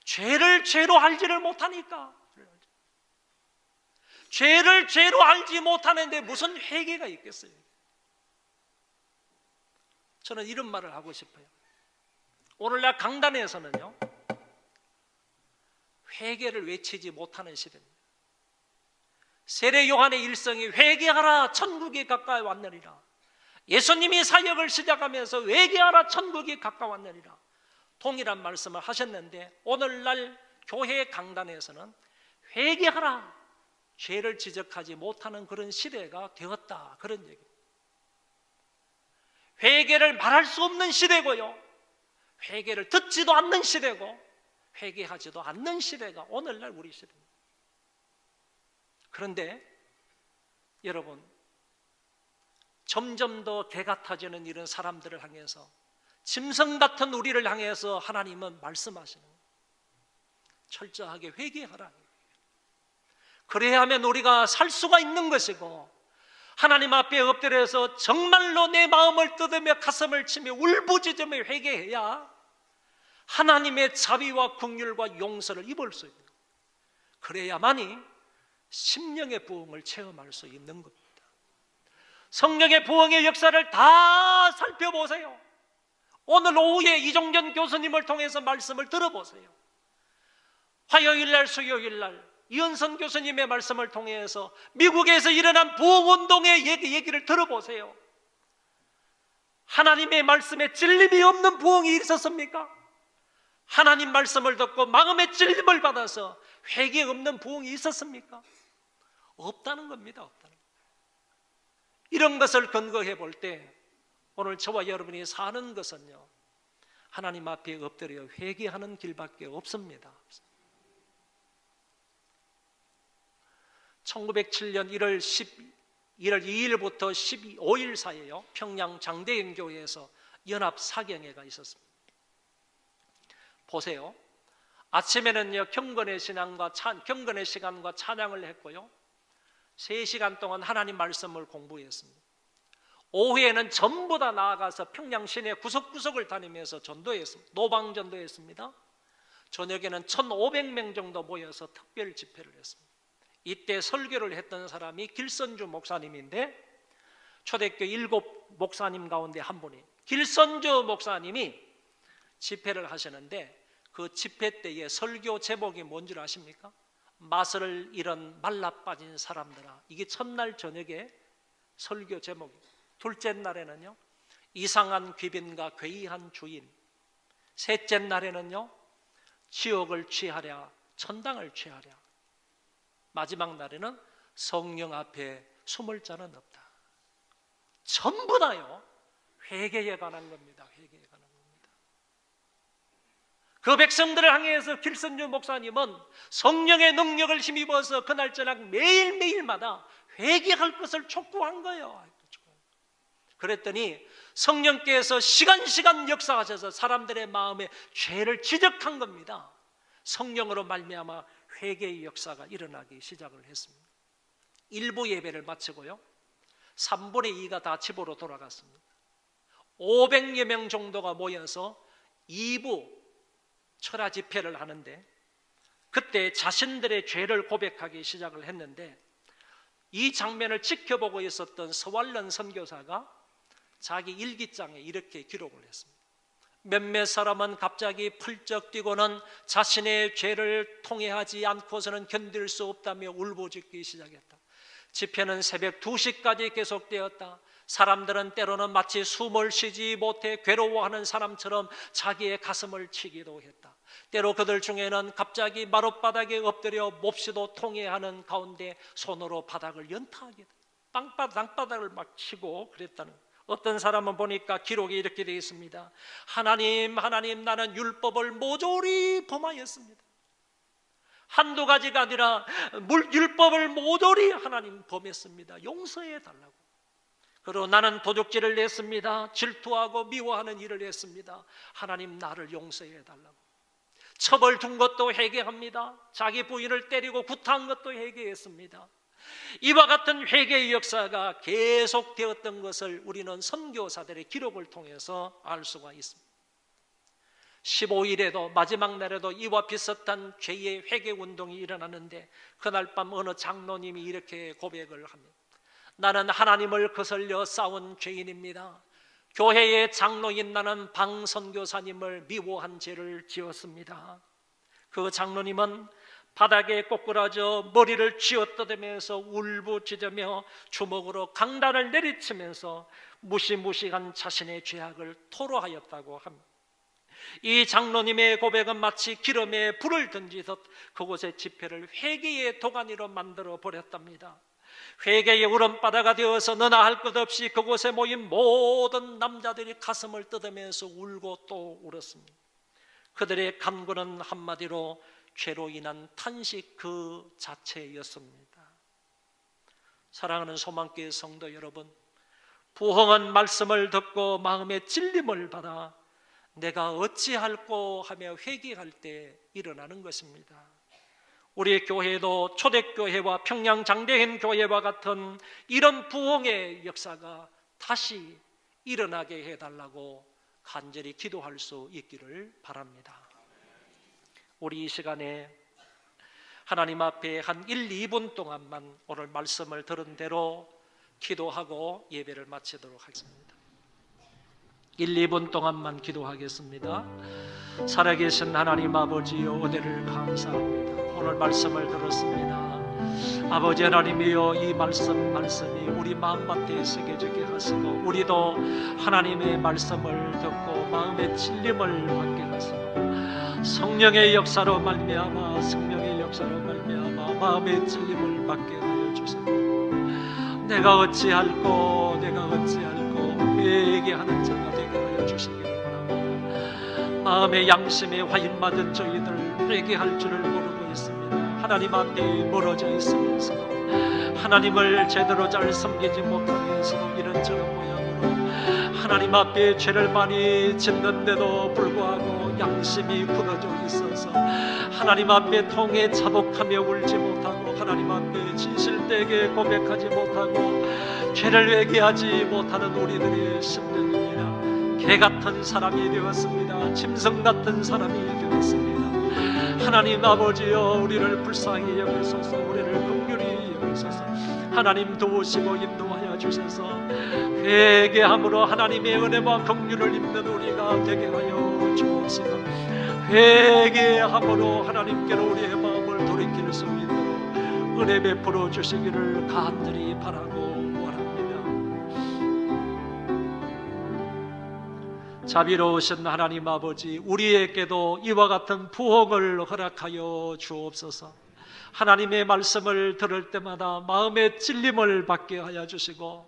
죄를 죄로 알지를 못하니까. 죄를 죄로 알지 못하는데 무슨 회개가 있겠어요? 저는 이런 말을 하고 싶어요. 오늘날 강단에서는요, 회개를 외치지 못하는 시대입니다. 세례 요한의 일성이 회개하라 천국이 가까이 왔느니라. 예수님이 사역을 시작하면서 회개하라 천국이 가까웠느니라 동일한 말씀을 하셨는데, 오늘날 교회 강단에서는 회개하라, 죄를 지적하지 못하는 그런 시대가 되었다, 그런 얘기입니다. 회개를 말할 수 없는 시대고요, 회개를 듣지도 않는 시대고 회개하지도 않는 시대가 오늘날 우리 시대입니다. 그런데 여러분, 점점 더 개 같아지는 이런 사람들을 향해서, 짐승 같은 우리를 향해서 하나님은 말씀하시는 거예요. 철저하게 회개하라. 그래야 하면 우리가 살 수가 있는 것이고, 하나님 앞에 엎드려서 정말로 내 마음을 뜯으며 가슴을 치며 울부짖으며 회개해야 하나님의 자비와 긍휼과 용서를 입을 수 있는 거예요. 그래야만이 심령의 부흥을 체험할 수 있는 겁니다. 성령의 부흥의 역사를 다 살펴보세요. 오늘 오후에 이종전 교수님을 통해서 말씀을 들어보세요. 화요일날, 수요일날 이은선 교수님의 말씀을 통해서 미국에서 일어난 부흥운동의 얘기를 들어보세요. 하나님의 말씀에 찔림이 없는 부흥이 있었습니까? 하나님 말씀을 듣고 마음의 찔림을 받아서 회개 없는 부흥이 있었습니까? 없다는 겁니다. 없다는 겁니다. 이런 것을 근거해 볼 때 오늘 저와 여러분이 사는 것은요, 하나님 앞에 엎드려 회개하는 길밖에 없습니다. 1907년 1월 2일부터 15일 사이에요, 평양 장대행교회에서 연합 사경회가 있었습니다. 보세요. 아침에는요, 경건의 시간과 찬양을 했고요, 3시간 동안 하나님 말씀을 공부했습니다. 오후에는 전부 다 나아가서 평양 시내 구석구석을 다니면서 전도했습니다. 노방 전도했습니다. 저녁에는 1,500명 정도 모여서 특별 집회를 했습니다. 이때 설교를 했던 사람이 길선주 목사님인데, 초대교 7 목사님 가운데 한 분이 길선주 목사님이 집회를 하시는데, 그 집회 때의 설교 제목이 뭔 줄 아십니까? 맛을 잃은 말라빠진 사람들아. 이게 첫날 저녁에 설교 제목입니다. 둘째 날에는요, 이상한 귀빈과 괴이한 주인. 셋째 날에는요, 지옥을 취하랴 천당을 취하랴. 마지막 날에는 성령 앞에 숨을 자는 없다. 전부 다요, 회개에 관한 겁니다. 회개에 관한 겁니다. 그 백성들을 향해서 길선주 목사님은 성령의 능력을 힘입어서 그날 저녁 매일매일마다 회개할 것을 촉구한 거예요. 그랬더니 성령께서 시간 역사하셔서 사람들의 마음에 죄를 지적한 겁니다. 성령으로 말미암아 회개의 역사가 일어나기 시작을 했습니다. 1부 예배를 마치고요, 3분의 2가 다 집으로 돌아갔습니다. 500여 명 정도가 모여서 2부 철야 집회를 하는데, 그때 자신들의 죄를 고백하기 시작을 했는데, 이 장면을 지켜보고 있었던 서왈런 선교사가 자기 일기장에 이렇게 기록을 했습니다. 몇몇 사람은 갑자기 펄쩍 뛰고는 자신의 죄를 통회하지 않고서는 견딜 수 없다며 울부짖기 시작했다. 집회는 새벽 2시까지 계속되었다. 사람들은 때로는 마치 숨을 쉬지 못해 괴로워하는 사람처럼 자기의 가슴을 치기도 했다. 때로 그들 중에는 갑자기 마룻바닥에 엎드려 몹시도 통해하는 가운데 손으로 바닥을 연타하게 돼. 땅바닥을 막 치고 그랬다는 거예요. 어떤 사람은 보니까 기록이 이렇게 되어 있습니다. 하나님 나는 율법을 모조리 범하였습니다. 한두 가지가 아니라 율법을 모조리 하나님 범했습니다. 용서해 달라고. 그리고 나는 도둑질을 했습니다. 질투하고 미워하는 일을 했습니다. 하나님 나를 용서해 달라고. 첩을 둔 것도 회개합니다. 자기 부인을 때리고 구타한 것도 회개했습니다. 이와 같은 회개의 역사가 계속되었던 것을 우리는 선교사들의 기록을 통해서 알 수가 있습니다. 15일에도 마지막 날에도 이와 비슷한 죄의 회개 운동이 일어나는데 그날 밤 어느 장로님이 이렇게 고백을 합니다. 나는 하나님을 거슬려 싸운 죄인입니다. 교회의 장로인 나는 방 선교사님을 미워한 죄를 지었습니다. 그 장로님은 바닥에 꼬꾸라져 머리를 쥐어뜯으면서 울부짖으며 주먹으로 강단을 내리치면서 무시무시한 자신의 죄악을 토로하였다고 합니다. 이 장로님의 고백은 마치 기름에 불을 던지듯 그곳의 집회를 회개의 도가니로 만들어 버렸답니다. 회개의 울음바다가 되어서 너나 할 것 없이 그곳에 모인 모든 남자들이 가슴을 뜯으면서 울고 또 울었습니다. 그들의 간구는 한마디로 죄로 인한 탄식 그 자체였습니다. 사랑하는 소망교회 성도 여러분, 부흥은 말씀을 듣고 마음의 찔림을 받아 내가 어찌할꼬 하며 회개할 때 일어나는 것입니다. 우리 교회도 초대교회와 평양장대현 교회와 같은 이런 부흥의 역사가 다시 일어나게 해달라고 간절히 기도할 수 있기를 바랍니다. 우리 이 시간에 하나님 앞에 한 1, 2분 동안만 오늘 말씀을 들은 대로 기도하고 예배를 마치도록 하겠습니다. 1, 2분 동안만 기도하겠습니다. 살아계신 하나님 아버지여, 은혜를 감사합니다. 오늘 말씀을 들었습니다. 아버지 하나님이여, 이 말씀이 우리 마음밭에 새겨지게 하시고 우리도 하나님의 말씀을 듣고 마음의 찔림을 받게 하시고 성령의 역사로 말미암아 마음의 찔림을 받게 하여 주시고 내가 어찌할꼬 회개하는 자가 되게 하여 주시기를 바랍니다. 마음의 양심에 화인 맞은 저희들 회개할 줄을 모르고 있습니다. 하나님 앞에 멀어져 있으면서 하나님을 제대로 잘 섬기지 못하면서도 이런저런 모양으로 하나님 앞에 죄를 많이 짓는데도 불구하고 양심이 굳어져 있어서 하나님 앞에 통해 자복하며 울지 못하고 하나님 앞에 진실되게 고백하지 못하고 죄를 회개하지 못하는 우리들의 심령입니다. 개 같은 사람이 되었습니다. 짐승 같은 사람이 되었습니다. 하나님 아버지여, 우리를 불쌍히 여기소서, 우리를 긍휼히 여기소서. 하나님 도우시고 인도하여 주셔서 회개함으로 하나님의 은혜와 긍휼을 입는 우리가 되게 하여 주옵시고 회개함으로 하나님께로 우리의 마음을 돌이킬 수 있도록 은혜 베풀어 주시기를 간절히 바라고 자비로우신 하나님 아버지, 우리에게도 이와 같은 부흥을 허락하여 주옵소서. 하나님의 말씀을 들을 때마다 마음의 찔림을 받게 하여 주시고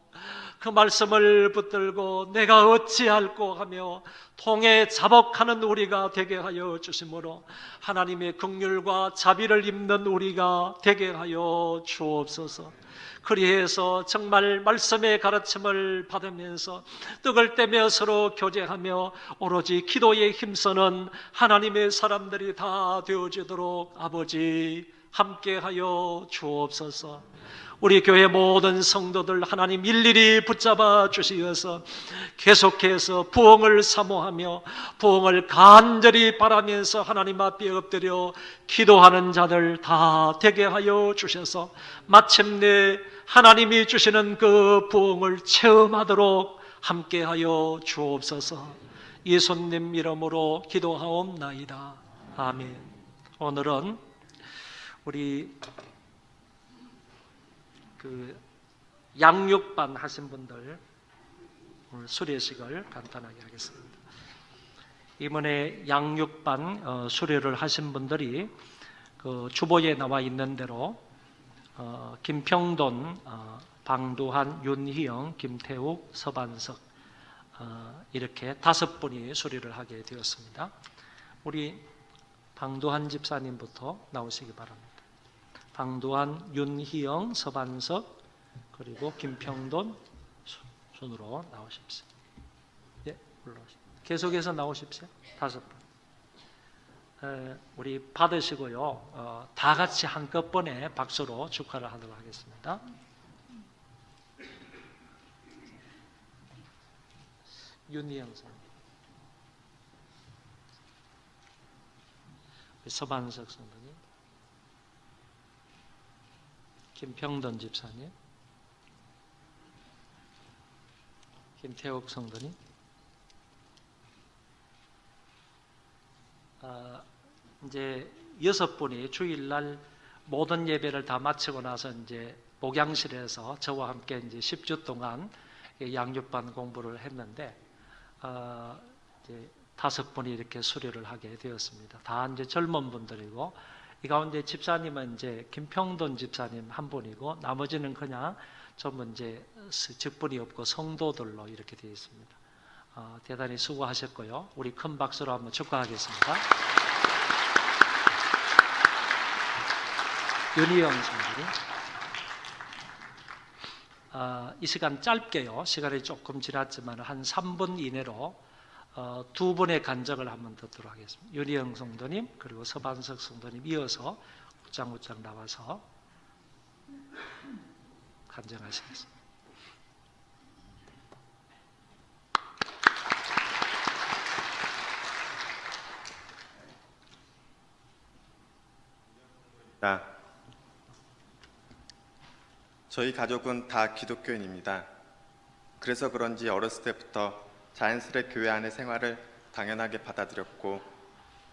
그 말씀을 붙들고 내가 어찌할꼬 하며 통해 자복하는 우리가 되게 하여 주심으로 하나님의 긍휼과 자비를 입는 우리가 되게 하여 주옵소서. 그리해서 정말 말씀의 가르침을 받으면서 떡을 떼며 서로 교제하며 오로지 기도에 힘쓰는 하나님의 사람들이 다 되어지도록 아버지 함께하여 주옵소서. 우리 교회 모든 성도들 하나님 일일이 붙잡아 주시어서 계속해서 부흥을 사모하며 부흥을 간절히 바라면서 하나님 앞에 엎드려 기도하는 자들 다 되게 하여 주셔서 마침내 하나님이 주시는 그 부흥을 체험하도록 함께하여 주옵소서. 예수님 이름으로 기도하옵나이다. 아멘. 오늘은 우리 양육반 하신 분들 오늘 수료식을 간단하게 하겠습니다. 이번에 양육반 수료를 하신 분들이 그 주보에 나와 있는 대로 김평돈, 방두한, 윤희영, 김태욱, 서반석 이렇게 5분이 수료를 하게 되었습니다. 우리 방두한 집사님부터 나오시기 바랍니다. 방두한, 윤희영, 서반석 그리고 김평돈 순으로 나오십시오. 예, 올라오십시오. 계속해서 나오십시오. 5분. 우리 받으시고요. 다 같이 한꺼번에 박수로 축하를 하도록 하겠습니다. 윤희영 선생님, 서반석 선생님, 김평돈 집사님, 김태욱 성도님, 이제 6분이 주일날 모든 예배를 다 마치고 나서 이제 목양실에서 저와 함께 이제 10주 동안 양육반 공부를 했는데 이제 5분이 이렇게 수료를 하게 되었습니다. 다 이제 젊은 분들이고 이 가운데 집사님은 이제 김평돈 집사님 한 분이고 나머지는 그냥 전부 이제 직분이 없고 성도들로 이렇게 되어 있습니다. 대단히 수고하셨고요. 우리 큰 박수로 한번 축하하겠습니다. 윤희영 선생님, 이 시간 짧게요. 시간이 조금 지났지만 한 3분 이내로 2분의 간증을 한번 듣도록 하겠습니다. 윤희영 성도님 그리고 서반석 성도님 이어서 웃장웃장 나와서 간증하시겠습니다. 저희 가족은 다 기독교인입니다. 그래서 그런지 어렸을 때부터 자연스레 교회 안의 생활을 당연하게 받아들였고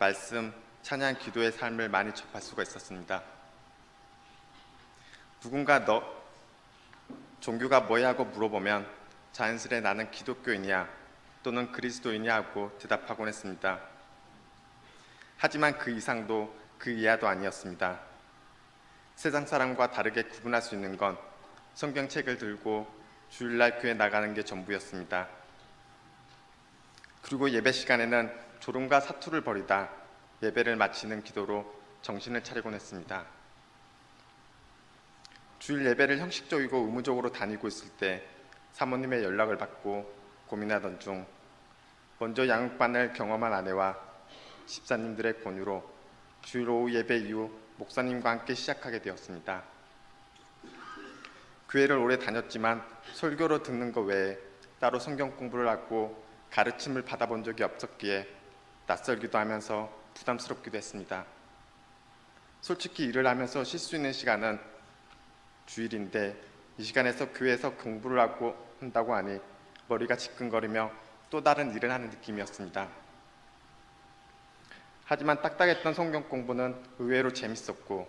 말씀, 찬양, 기도의 삶을 많이 접할 수가 있었습니다. 누군가 너 종교가 뭐야 하고 물어보면 자연스레 나는 기독교인이야 또는 그리스도인이야 하고 대답하곤 했습니다. 하지만 그 이상도 그 이하도 아니었습니다. 세상 사람과 다르게 구분할 수 있는 건 성경책을 들고 주일날 교회 나가는 게 전부였습니다. 그리고 예배 시간에는 졸음과 사투를 벌이다 예배를 마치는 기도로 정신을 차리곤 했습니다. 주일 예배를 형식적이고 의무적으로 다니고 있을 때 사모님의 연락을 받고 고민하던 중 먼저 양육반을 경험한 아내와 집사님들의 권유로 주일 오후 예배 이후 목사님과 함께 시작하게 되었습니다. 교회를 오래 다녔지만 설교로 듣는 것 외에 따로 성경 공부를 하고 가르침을 받아본 적이 없었기에 낯설기도 하면서 부담스럽기도 했습니다. 솔직히 일을 하면서 쉴 수 있는 시간은 주일인데 이 시간에서 교회에서 공부를 하고 한다고 하니 머리가 지끈거리며 또 다른 일을 하는 느낌이었습니다. 하지만 딱딱했던 성경 공부는 의외로 재밌었고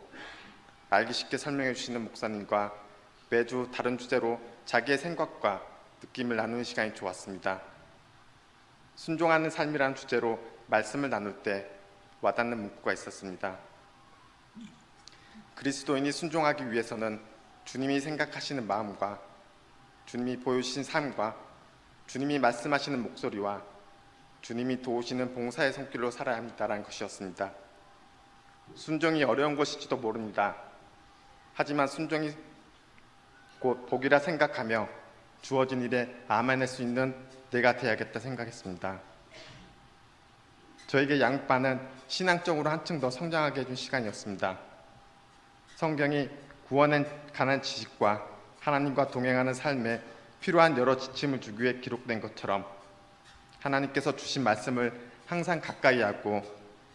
알기 쉽게 설명해 주시는 목사님과 매주 다른 주제로 자기의 생각과 느낌을 나누는 시간이 좋았습니다. 순종하는 삶이라는 주제로 말씀을 나눌 때 와닿는 문구가 있었습니다. 그리스도인이 순종하기 위해서는 주님이 생각하시는 마음과 주님이 보여주신 삶과 주님이 말씀하시는 목소리와 주님이 도우시는 봉사의 손길로 살아야 합니다라는 것이었습니다. 순종이 어려운 것일지도 모릅니다. 하지만 순종이 곧 복이라 생각하며 주어진 일에 암해낼 수 있는 내가 돼야겠다 생각했습니다. 저에게 양육반은 신앙적으로 한층 더 성장하게 해준 시간이었습니다. 성경이 구원에 관한 지식과 하나님과 동행하는 삶에 필요한 여러 지침을 주기 위해 기록된 것처럼 하나님께서 주신 말씀을 항상 가까이 하고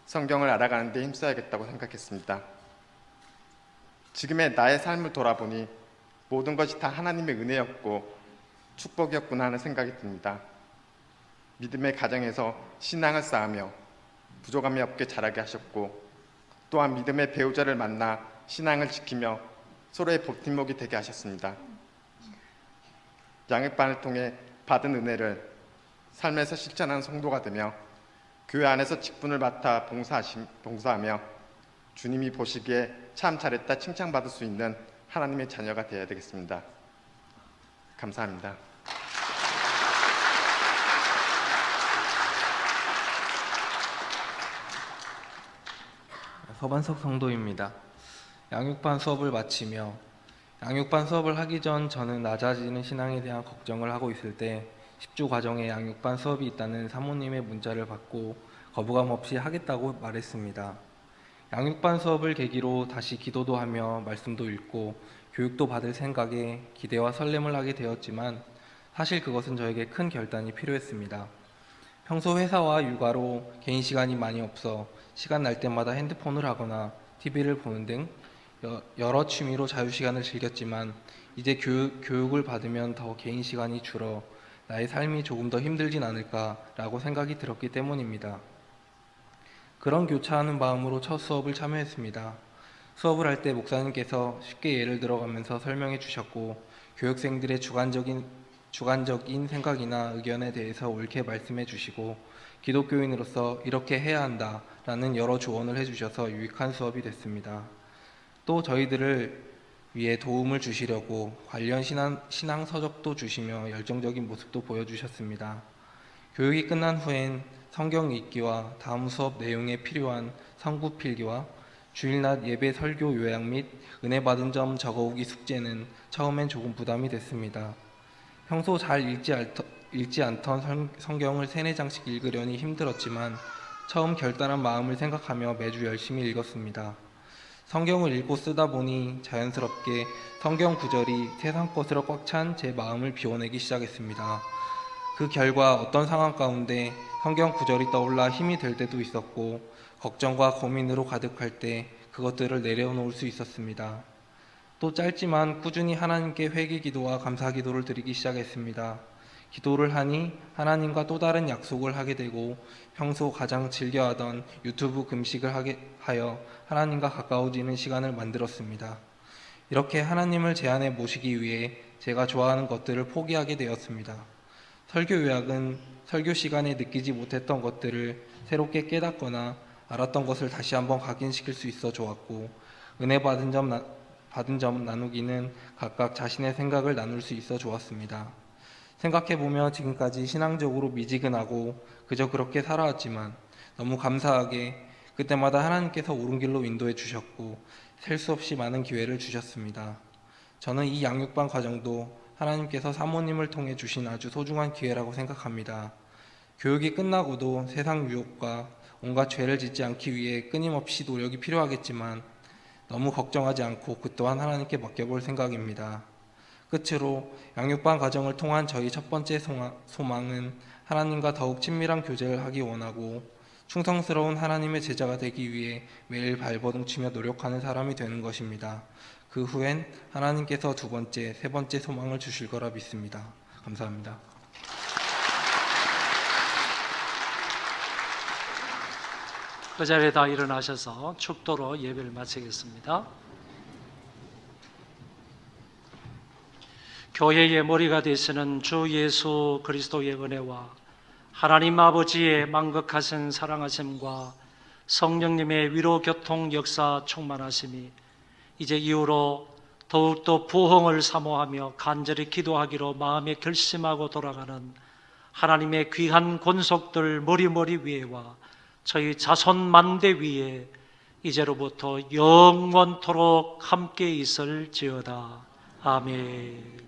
성경을 알아가는 데 힘써야겠다고 생각했습니다. 지금의 나의 삶을 돌아보니 모든 것이 다 하나님의 은혜였고 축복이었구나 하는 생각이 듭니다. 믿음의 가정에서 신앙을 쌓으며 부족함이 없게 자라게 하셨고 또한 믿음의 배우자를 만나 신앙을 지키며 서로의 버팀목이 되게 하셨습니다. 양육반을 통해 받은 은혜를 삶에서 실천하는 성도가 되며 교회 안에서 직분을 맡아 봉사하며 주님이 보시기에 참 잘했다 칭찬받을 수 있는 하나님의 자녀가 되어야 되겠습니다. 감사합니다. 서반석 성도입니다. 양육반 수업을 마치며 양육반 수업을 하기 전 저는 낮아지는 신앙에 대한 걱정을 하고 있을 때 10주 과정에 양육반 수업이 있다는 사모님의 문자를 받고 거부감 없이 하겠다고 말했습니다. 양육반 수업을 계기로 다시 기도도 하며 말씀도 읽고 교육도 받을 생각에 기대와 설렘을 하게 되었지만 사실 그것은 저에게 큰 결단이 필요했습니다. 평소 회사와 육아로 개인 시간이 많이 없어 시간 날 때마다 핸드폰을 하거나 TV를 보는 등 여러 취미로 자유시간을 즐겼지만 이제 교육을 받으면 더 개인 시간이 줄어 나의 삶이 조금 더 힘들진 않을까라고 생각이 들었기 때문입니다. 그런 교차하는 마음으로 첫 수업을 참여했습니다. 수업을 할 때 목사님께서 쉽게 예를 들어가면서 설명해 주셨고 교육생들의 주관적인 생각이나 의견에 대해서 옳게 말씀해 주시고 기독교인으로서 이렇게 해야 한다라는 여러 조언을 해주셔서 유익한 수업이 됐습니다. 또 저희들을 위해 도움을 주시려고 관련 신앙 서적도 주시며 열정적인 모습도 보여주셨습니다. 교육이 끝난 후엔 성경 읽기와 다음 수업 내용에 필요한 성구 필기와 주일낮 예배 설교 요약 및 은혜 받은 점 적어오기 숙제는 처음엔 조금 부담이 됐습니다. 평소 잘 읽지 않던 성경을 3-4장씩 읽으려니 힘들었지만 처음 결단한 마음을 생각하며 매주 열심히 읽었습니다. 성경을 읽고 쓰다 보니 자연스럽게 성경 구절이 세상 것으로 꽉 찬 제 마음을 비워내기 시작했습니다. 그 결과 어떤 상황 가운데 성경 구절이 떠올라 힘이 될 때도 있었고 걱정과 고민으로 가득할 때 그것들을 내려놓을 수 있었습니다. 또 짧지만 꾸준히 하나님께 회개 기도와 감사 기도를 드리기 시작했습니다. 기도를 하니 하나님과 또 다른 약속을 하게 되고 평소 가장 즐겨하던 유튜브 금식을 하여 하나님과 가까워지는 시간을 만들었습니다. 이렇게 하나님을 제 안에 모시기 위해 제가 좋아하는 것들을 포기하게 되었습니다. 설교 요약은 설교 시간에 느끼지 못했던 것들을 새롭게 깨닫거나 알았던 것을 다시 한번 각인시킬 수 있어 좋았고 은혜 받은 점 나누기는 각각 자신의 생각을 나눌 수 있어 좋았습니다. 생각해보면 지금까지 신앙적으로 미지근하고 그저 그렇게 살아왔지만 너무 감사하게 그때마다 하나님께서 옳은 길로 인도해 주셨고 셀 수 없이 많은 기회를 주셨습니다. 저는 이 양육반 과정도 하나님께서 사모님을 통해 주신 아주 소중한 기회라고 생각합니다. 교육이 끝나고도 세상 유혹과 온갖 죄를 짓지 않기 위해 끊임없이 노력이 필요하겠지만 너무 걱정하지 않고 그 또한 하나님께 맡겨볼 생각입니다. 끝으로 양육반 과정을 통한 저희 첫 번째 소망은 하나님과 더욱 친밀한 교제를 하기 원하고 충성스러운 하나님의 제자가 되기 위해 매일 발버둥치며 노력하는 사람이 되는 것입니다. 그 후엔 하나님께서 두 번째, 세 번째 소망을 주실 거라 믿습니다. 감사합니다. 그 자리에 다 일어나셔서 축도로 예배를 마치겠습니다. 교회의 머리가 되시는 주 예수 그리스도의 은혜와 하나님 아버지의 만극하신 사랑하심과 성령님의 위로 교통 역사 충만하심이 이제 이후로 더욱더 부흥을 사모하며 간절히 기도하기로 마음에 결심하고 돌아가는 하나님의 귀한 권속들 머리 위에와 저희 자손 만대 위에 이제로부터 영원토록 함께 있을지어다. 아멘.